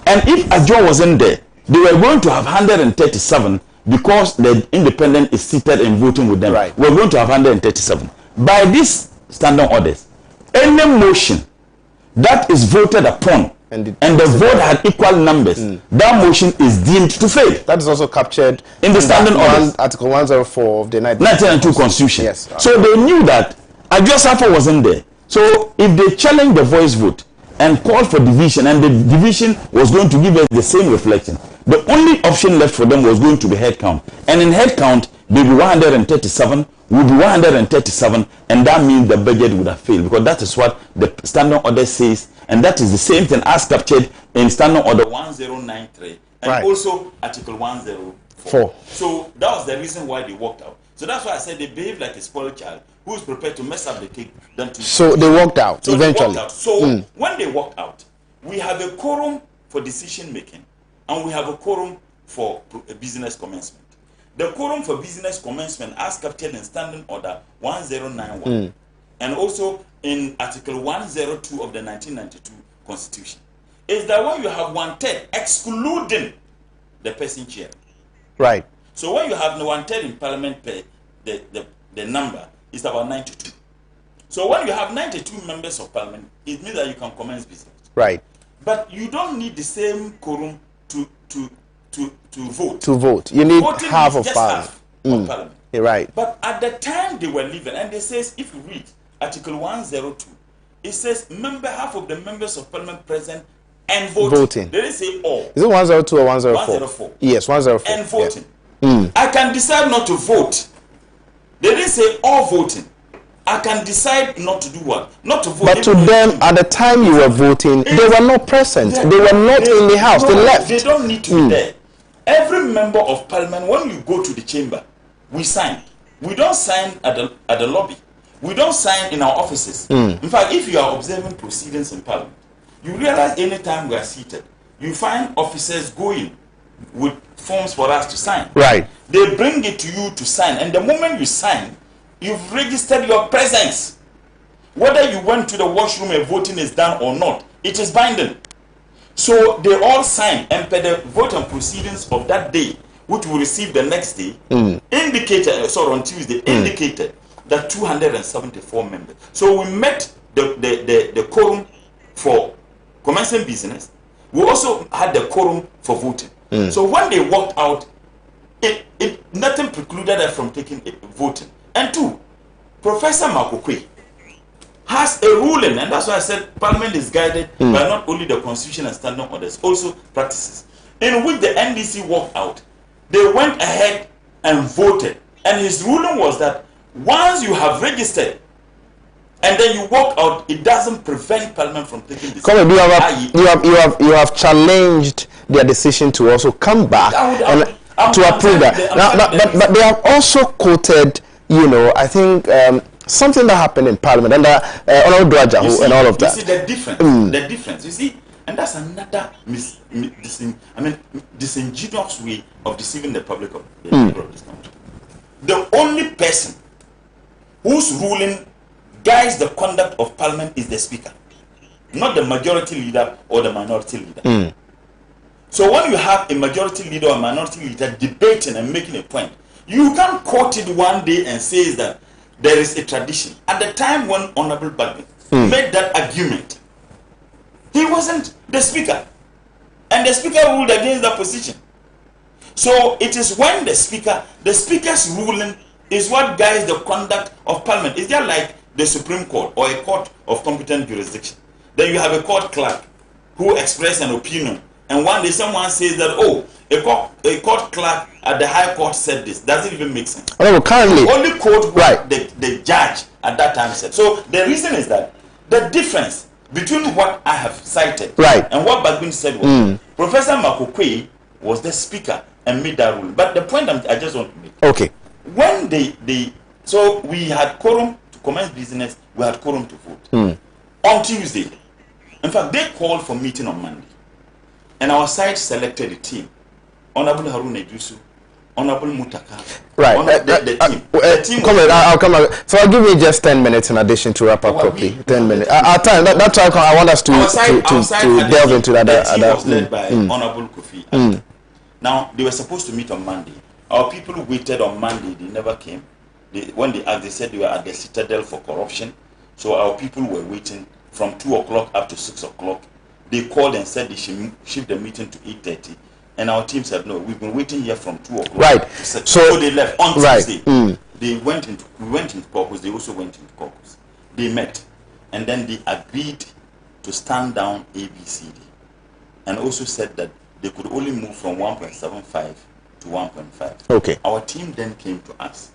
And if Ajua wasn't there, they were going to have 137 because the independent is seated and voting with them. Right. We're going to have 137. By these standing orders, any motion that is voted upon and the vote had equal numbers, that motion is deemed to fail. That is also captured in the standing orders. Article 104 of the 1992 Constitution. Yes. So they knew that Justice Appiah wasn't there. So if they challenged the voice vote and called for division, and the division was going to give us the same reflection, the only option left for them was going to be head count. And in head count, there will be 137, will be 137, and that means the budget would have failed, because that is what the standing order says, and that is the same thing as captured in standing order 1093 and also article 104. So that was the reason why they walked out. So that's why I said they behave like a spoiled child who is prepared to mess up the cake than to. So they walked out eventually. So when they walked out, we have a quorum for decision making, and we have a quorum for business commencement. The quorum for business commencement as captured in standing order 1091 and also in article 102 of the 1992 Constitution is that when you have 1/3 excluding the person chair. Right. So when you have 1/3 in Parliament, the number is about 92. So when you have 92 members of parliament, it means that you can commence business. Right. But you don't need the same quorum to vote. To vote. You need Voting half is of just parliament. half of parliament. You're right. But at the time they were leaving, and they says, if you read Article 102, it says half of the members of parliament present and voting. They didn't say all. Is it 102 or 104? 104. Yes, 104. And voting. Yeah. I can decide not to vote. They didn't say all voting. I can decide not to do what? Not to vote. But to them, at the time you were voting, they were not present. They were not in the house. They left. They don't need to be there. Every member of parliament, when you go to the chamber, we sign. We don't sign at the lobby. We don't sign in our offices. In fact, if you are observing proceedings in parliament, you realize anytime we are seated, you find officers going with forms for us to sign. Right. They bring it to you to sign, and the moment you sign, you've registered your presence. Whether you went to the washroom and voting is done or not, it is binding. So they all sign, and per the vote and proceedings of that day, which we receive the next day, indicated, on Tuesday, indicated that 274 members. So we met the quorum for commencing business. We also had the quorum for voting. So when they walked out, nothing precluded us from taking voting. And two, Professor Makokwe has a ruling, and that's why I said Parliament is guided by not only the Constitution and standing orders, also practices, in which the NDC walked out. They went ahead and voted, and his ruling was that once you have registered and then you walk out, it doesn't prevent Parliament from taking this. You have challenged their decision to also come back to approve that. But they have also quoted, I think something that happened in Parliament under Honorable Dwaja and all of that. You see the difference. The difference. You see, and that's another disingenuous way of deceiving the public of this country. The only person whose ruling guides the conduct of Parliament is the Speaker, not the majority leader or the minority leader. So when you have a majority leader or a minority leader debating and making a point, you can't quote it one day and say that there is a tradition. At the time when Honorable Bagby made that argument, he wasn't the Speaker, and the Speaker ruled against that position. So it is when the Speaker's ruling is what guides the conduct of Parliament. Is there like the Supreme Court or a court of competent jurisdiction? Then you have a court clerk who expresses an opinion, and one day someone says that, oh, a court clerk at the High Court said this. Does it even make sense? Currently, only quote what the judge at that time said. So the reason is that the difference between what I have cited and what Bagbin said was Professor Makokwe was the Speaker and made that rule. But the point I just want to make. When so we had quorum to commence business, we had quorum to vote. On Tuesday, in fact, they called for meeting on Monday. And our side selected a team. Honorable Haruna Idrisu, Honorable Mutaka. The team. I'll come back. So I'll give you just 10 minutes in addition to wrap up properly. 10 minutes. Our time. That's why I want us to delve into that. The team was led by Honorable Kofi. Now, they were supposed to meet on Monday. Our people waited on Monday. They never came. When they asked, they said they were at the Citadel for corruption. So our people were waiting from 2 o'clock up to 6 o'clock. They called and said they should shift the meeting to 8:30. And our team said, no, we've been waiting here from 2 o'clock. So they left on Tuesday. We went into caucus. They also went into caucus. They met. And then they agreed to stand down ABCD. And also said that they could only move from 1.75 to 1.5. Our team then came to us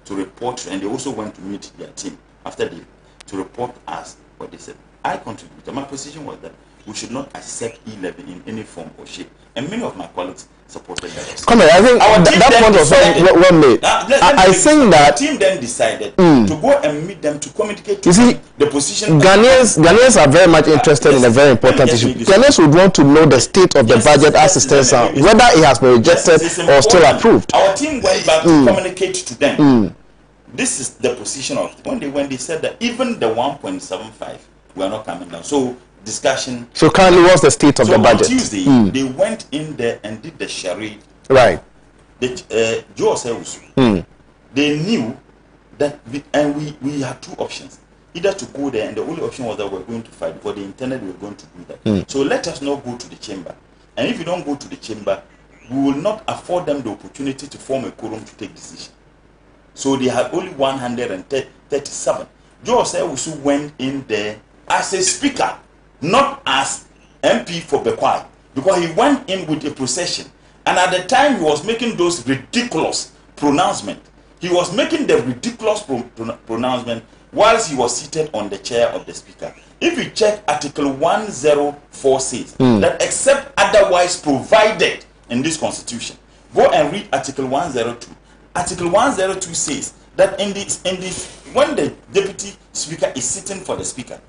to report, and they also went to meet their team after to report to us what they said. I contributed. My position was that we should not accept E-levy in any form or shape. And many of my colleagues supported that. I think that point was well made. I think that the team then decided to go and meet them to communicate to the position. Ghanaians are very much interested in a very important issue. Ghanaians would want to know the state of the budget as it stands now, whether it has been rejected or still approved. Our team went back to communicate to them. This is the position of when they said that even the 1.75 we are not coming down. So discussion. So currently, what's the state of the budget? On Tuesday, they went in there and did the charade. Joe Seusu. They knew that, and we had two options. either to go there, and the only option was that we're going to fight, because they intended we were going to do that. So let us not go to the chamber. And if you don't go to the chamber, we will not afford them the opportunity to form a quorum to take decision. So they had only 137. Jose Owusu went in there as a speaker, not as MP for Bekwai, because he went in with a procession. And at the time he was making those ridiculous pronouncements, he was making the ridiculous pronouncement whilst he was seated on the chair of the speaker. If you check Article 104 says that except otherwise provided in this constitution, go and read Article 102. Article 102 says that when the deputy speaker is sitting for the speaker,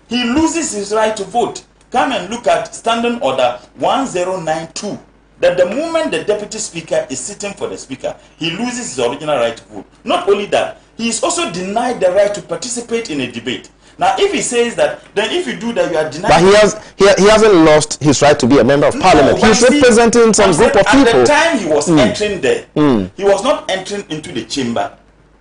he loses his right to vote. Come and look at Standing Order 1092. That the moment the deputy speaker is sitting for the speaker, he loses his original right to vote. Not only that, he is also denied the right to participate in a debate. Now, if he says that, then if you do that, you are denying. But he hasn't lost his right to be a member of Parliament. He's representing some group of people. At the time he was entering there, he was not entering into the chamber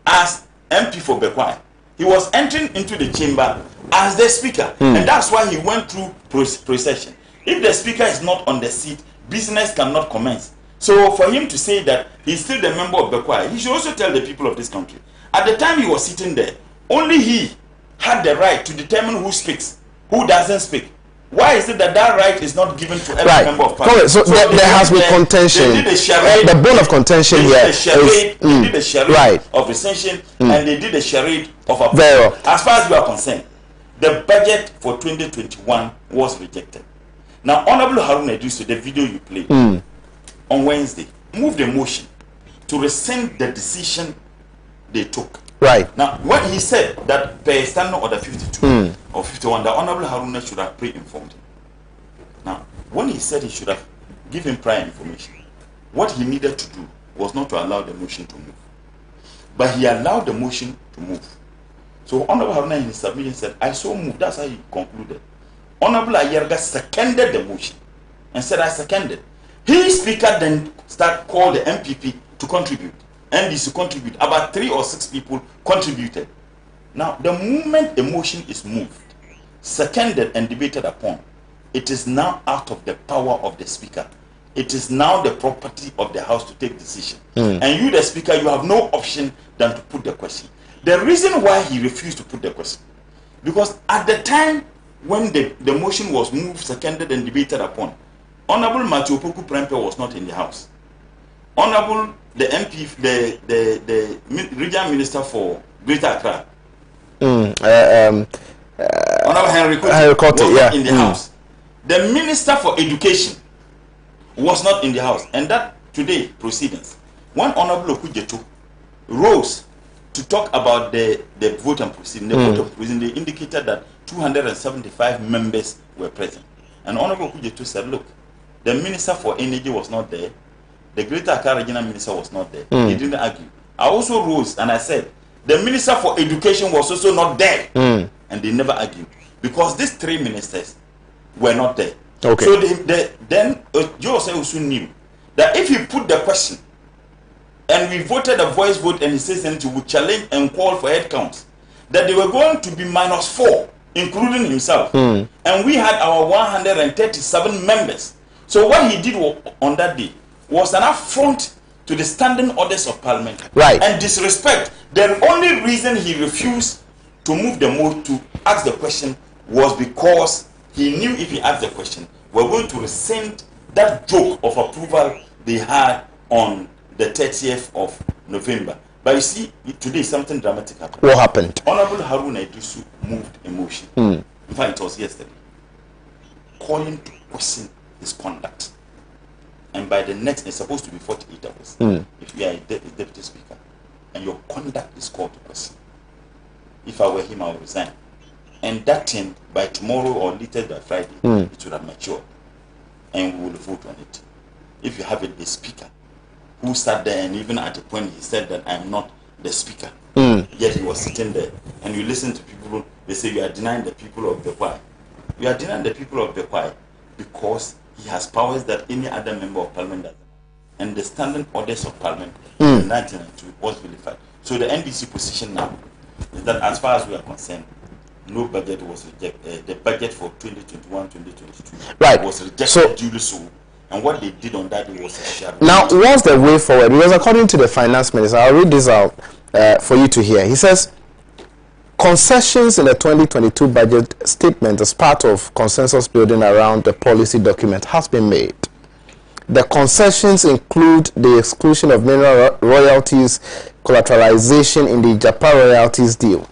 as MP for Bekwai. He was entering into the chamber as the speaker, and that's why he went through procession. If the speaker is not on the seat, business cannot commence. So for him to say that he's still the member of Bekwai, he should also tell the people of this country. At the time he was sitting there, only he had the right to determine who speaks, who doesn't speak. Why is it that that right is not given to every member of Parliament? So there has been contention. The bone of contention here is they did a charade of recension, and they did a charade of approval. As far as we are concerned, the budget for 2021 was rejected. Now, Honorable Haruna Idrisu, the video you played on Wednesday, moved a motion to rescind the decision they took. Right. Now, when he said that per Standing Order 52 or 51, the Honorable Haruna should have pre-informed him. Now, when he said he should have given prior information, what he needed to do was not to allow the motion to move. But he allowed the motion to move. So Honorable Haruna in his submission said, I so moved. That's how he concluded. Honorable Ayerga seconded the motion and said, I seconded. His speaker then called the MPP to contribute. NDC contribute. About 3 or 6 people contributed. Now, the moment the motion is moved, seconded and debated upon, it is now out of the power of the speaker. It is now the property of the House to take decision. And you, the speaker, you have no option than to put the question. The reason why he refused to put the question, because at the time when the motion was moved, seconded and debated upon, Honorable Matthew Opoku Prempeh was not in the House. Honorable the MP, the regional minister for Greater Accra, Honorable Henry Kotti was not in the House. The minister for Education was not in the House. And that today proceedings, when Honorable Okujeto rose to talk about the vote and proceeding, they indicated that 275 members were present. And Honorable Okujeto said, look, the minister for Energy was not there. The Greater Accra Regional Minister was not there. He didn't argue. I also rose and I said, the Minister for Education was also not there. And they never argued. Because these 3 ministers were not there. Okay. So then Jose also knew that if he put the question and we voted a voice vote and he says anything, would challenge and call for head counts, that they were going to be -4, including himself. And we had our 137 members. So what he did on that day was an affront to the standing orders of Parliament and disrespect. The only reason he refused to move the motion to ask the question was because he knew if he asked the question, we're going to rescind that joke of approval they had on the 30th of November. But you see, today something dramatic happened. What happened? Honorable Haruna Idrisu moved a motion. In fact, it was yesterday, calling to question his conduct. And by the next, it's supposed to be 48 hours. If you are a deputy speaker and your conduct is called to question, if I were him, I would resign. And that thing, by tomorrow or latest by Friday, it should have matured. And we will vote on it. If you have a speaker who sat there and even at a point he said that I'm not the speaker, yet he was sitting there, and you listen to people, they say you are denying the people of Bekwai. You are denying the people of Bekwai because he has powers that any other member of Parliament doesn't. And the standing orders of Parliament in 1992 was vilified. So the NDC position now is that as far as we are concerned, no budget was rejected. The budget for 2021-2022 right. was rejected duly so. And what they did on that day was a share. Now, what's the way forward? Because according to the finance minister, I'll read this out for you to hear. He says, concessions in the 2022 budget statement as part of consensus building around the policy document has been made. The concessions include the exclusion of mineral royalties, collateralization in the Japan royalties deal,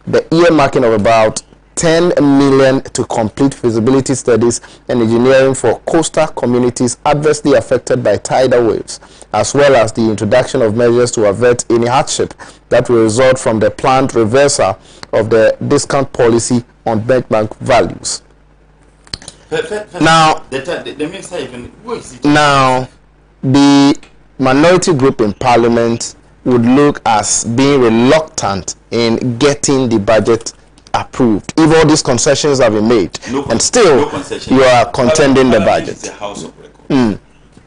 the earmarking of about 10 million to complete feasibility studies and engineering for coastal communities adversely affected by tidal waves, as well as the introduction of measures to avert any hardship that will result from the planned reversal of the discount policy on benchmark values. Now, the minority group in Parliament would look as being reluctant in getting the budget approved if all these concessions have been made, and still you are contending the budget. It's a house of record.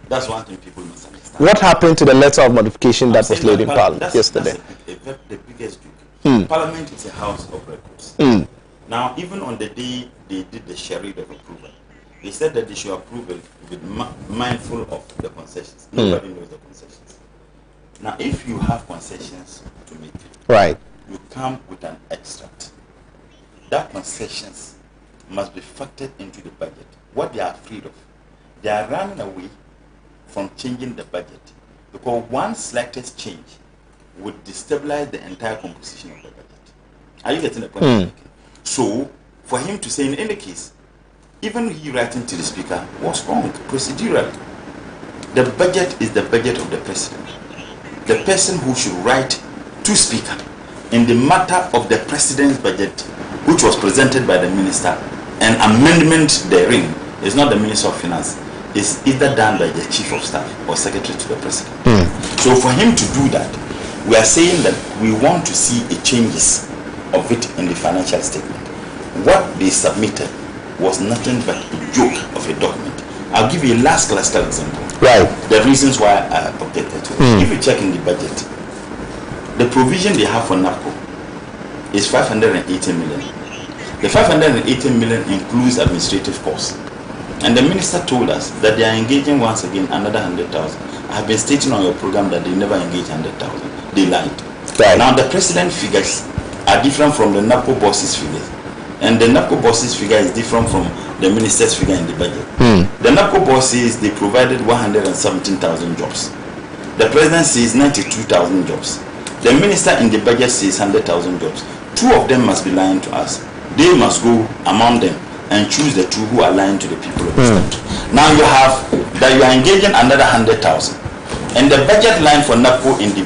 That's one thing people must understand. What happened to the letter of modification that was laid in Parliament yesterday? That's the biggest joke. Parliament is a house of records. Now, even on the day they did the chariot of approval, they said that they should approve it with mindful of the concessions. Nobody knows the concessions. Now, if you have concessions to make, right, you come with an extract. That concessions must be factored into the budget. What they are afraid of, they are running away from changing the budget, because one slightest change would destabilize the entire composition of the budget. Are you getting the point? So, for him to say in any case, even he writing to the speaker was wrong procedurally. The budget is the budget of the president. The person who should write to speaker in the matter of the president's budget, which was presented by the minister, and amendment therein is not the Minister of Finance. It's either done by the Chief of Staff or Secretary to the President. So for him to do that, we are saying that we want to see a changes of it in the financial statement. What they submitted was nothing but a joke of a document. I'll give you a last classical example. Right. The reasons why I objected to it. If you check in the budget, the provision they have for NAPCO is 580 million. The 580 million includes administrative costs. And the minister told us that they are engaging once again another 100,000. I have been stating on your program that they never engaged 100,000. They lied. Right. Now the president figures are different from the NAPCO boss's figures. And the NAPCO boss's figure is different from the minister's figure in the budget. The NAPCO boss says they provided 117,000 jobs. The president says 92,000 jobs. The minister in the budget says 100,000 jobs. Two of them must be lying to us. They must go among them and choose the two who are lying to the people of this country. Now you have that you are engaging another 100,000, and the budget line for NAPCO in the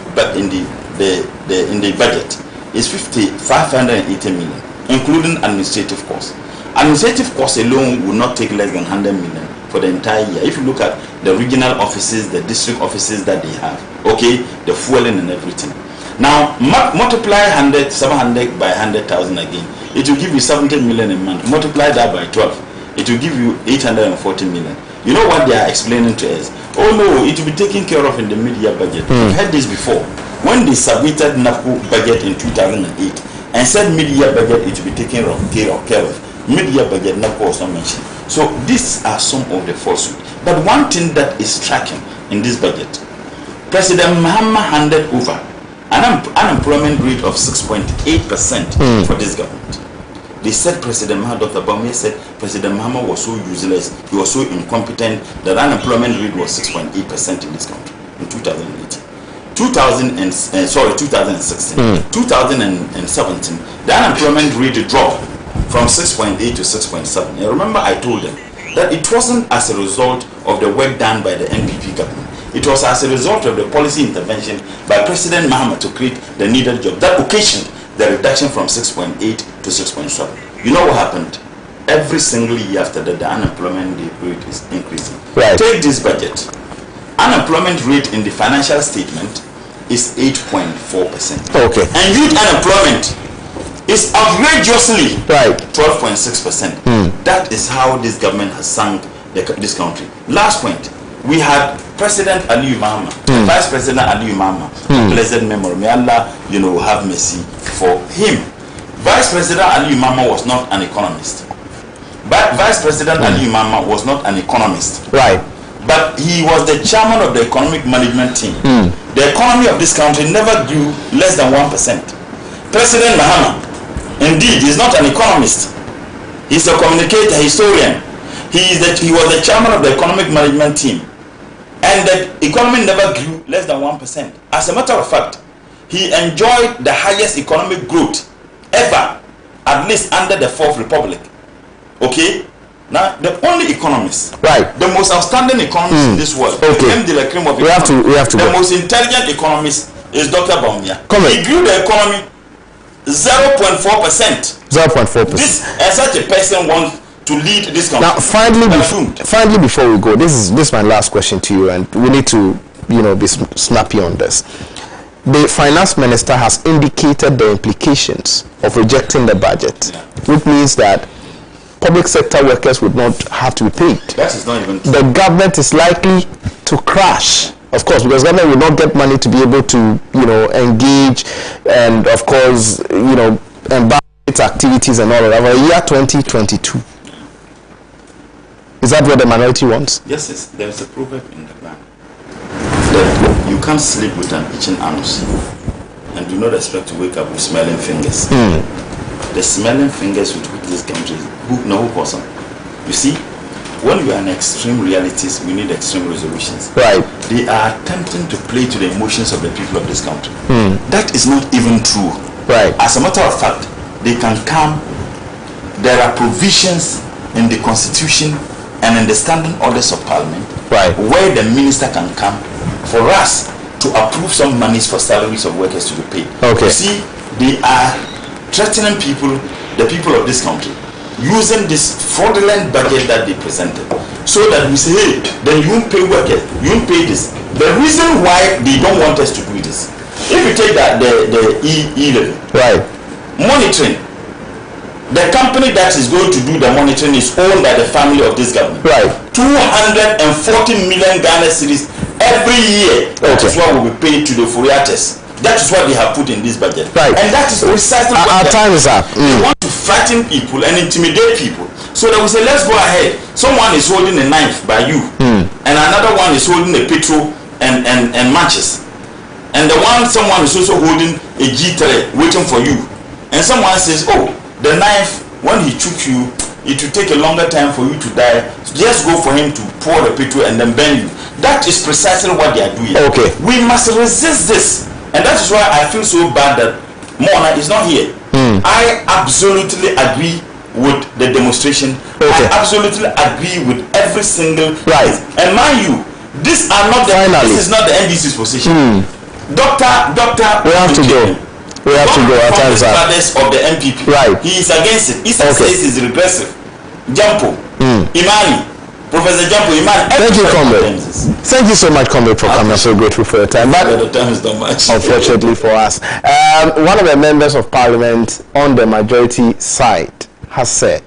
budget is 580 million, including administrative costs. Administrative costs alone will not take less than 100 million for the entire year. If you look at the regional offices, the district offices that they have, okay, the fueling and everything. Now multiply 700 by 100,000 again. It will give you 70 million a month. Multiply that by 12. It will give you 840 million. You know what they are explaining to us? Oh no, it will be taken care of in the mid-year budget. We've heard this before. When they submitted NAPCO budget in 2008 and said mid-year budget, it will be taken care of. Mid-year budget, NAPCO was not mentioned. So these are some of the falsehood. But one thing that is striking in this budget, President Mahama handed over an unemployment rate of 6.8% for this government. They said President Mahama, Dr. Bawumia said President Mahama was so useless, he was so incompetent that unemployment rate was 6.8% in this country in 2018. 2016. 2017, the unemployment rate dropped from 6.8 to 6.7. And remember I told them that it wasn't as a result of the work done by the NPP government. It was as a result of the policy intervention by President Mahama to create the needed job that occasioned the reduction from 6.8 to 6.7. You know what happened? Every single year after that, the unemployment rate is increasing. Right. Take this budget. Unemployment rate in the financial statement is 8.4%. Okay. And youth unemployment is outrageously 12.6%. That is how this government has sunk this country. Last point. We had President Aliyu Mahama, Vice President Aliyu Mahama, blessed memory. May Allah, have mercy for him. Vice President Ali Mama was not an economist. But Vice President Ali Mama was not an economist. Right. But he was the chairman of the economic management team. The economy of this country never grew less than 1%. President Mahama, indeed, is not an economist. He's a communicator, historian. He was the chairman of the economic management team. And the economy never grew less than 1%. As a matter of fact, he enjoyed the highest economic growth ever, at least under the Fourth Republic. Okay? Now, the only economist, right, the most outstanding economist in this world, okay, we have to the most intelligent economist is Dr. Baumia. He grew the economy 0.4%. 0.4%. This such a person wants to lead this country. Now, finally, before we go, this is my last question to you, and we need to, be snappy on this. The finance minister has indicated the implications of rejecting the budget, which means that public sector workers would not have to be paid. That is not even true. The government is likely to crash, of course, because government will not get money to be able to, engage and, of course, embark its activities and all of that. For the year 2022. Is that what the minority wants? Yes, there is a proverb in the land that you can't sleep with an itching anus and do not expect to wake up with smelling fingers. The smelling fingers with which this country is no person. You see, when we are in extreme realities, we need extreme resolutions. Right. They are attempting to play to the emotions of the people of this country. That is not even true. Right. As a matter of fact, they can come. There are provisions in the Constitution and in the standing orders of Parliament, right, where the minister can come for us to approve some monies for salaries of workers to be paid. Okay. You see, they are threatening the people of this country, using this fraudulent budget that they presented, so that we say, hey, then you won't pay workers, you won't pay this. The reason why they don't want us to do this, if you take that the E-level, right, monitoring, the company that is going to do the monitoring is owned by the family of this government. Right. 240 million Ghana cedis every year. That is what will be paid to the Furiates. That is what they have put in this budget. Right. And that is precisely what our time is up. They want to frighten people and intimidate people. So they will say, let's go ahead. Someone is holding a knife by you, and another one is holding a petrol and matches. And someone is also holding a G3 waiting for you. And someone says, oh, the knife, when he took you, it will take a longer time for you to die. Just go for him to pour the petrol and then burn you. That is precisely what they are doing. Okay. We must resist this. And that is why I feel so bad that Mona is not here. I absolutely agree with the demonstration. Okay. I absolutely agree with every single right. And mind you, this is not the NDC's position. Doctor, we have to go. We have to go. Our time is up. Of the MPP. Right. He is against it. He says it's regressive. Jampo, Imani, Professor Jampo, Imani. Thank you, comrade. Thank you so much, comrade, for coming. I'm so grateful for your time. But the time is not much. Unfortunately for us, one of the members of Parliament on the majority side has said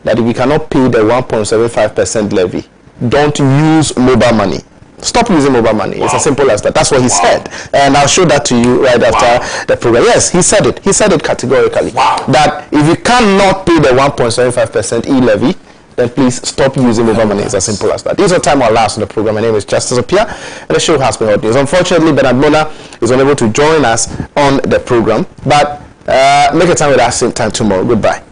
that if we cannot pay the 1.75% levy, don't use mobile money. Stop using mobile money. It's as simple as that. That's what he said. And I'll show that to you right after the program. Yes, he said it. He said it categorically. That if you cannot pay the 1.75% e-levy, then please stop using mobile money. It's as simple as that. This is the time our last on the program. My name is Justice Appiah, and the show has been hot news. Unfortunately, Bernard Mona is unable to join us on the program, but make a time with us same time tomorrow. Goodbye.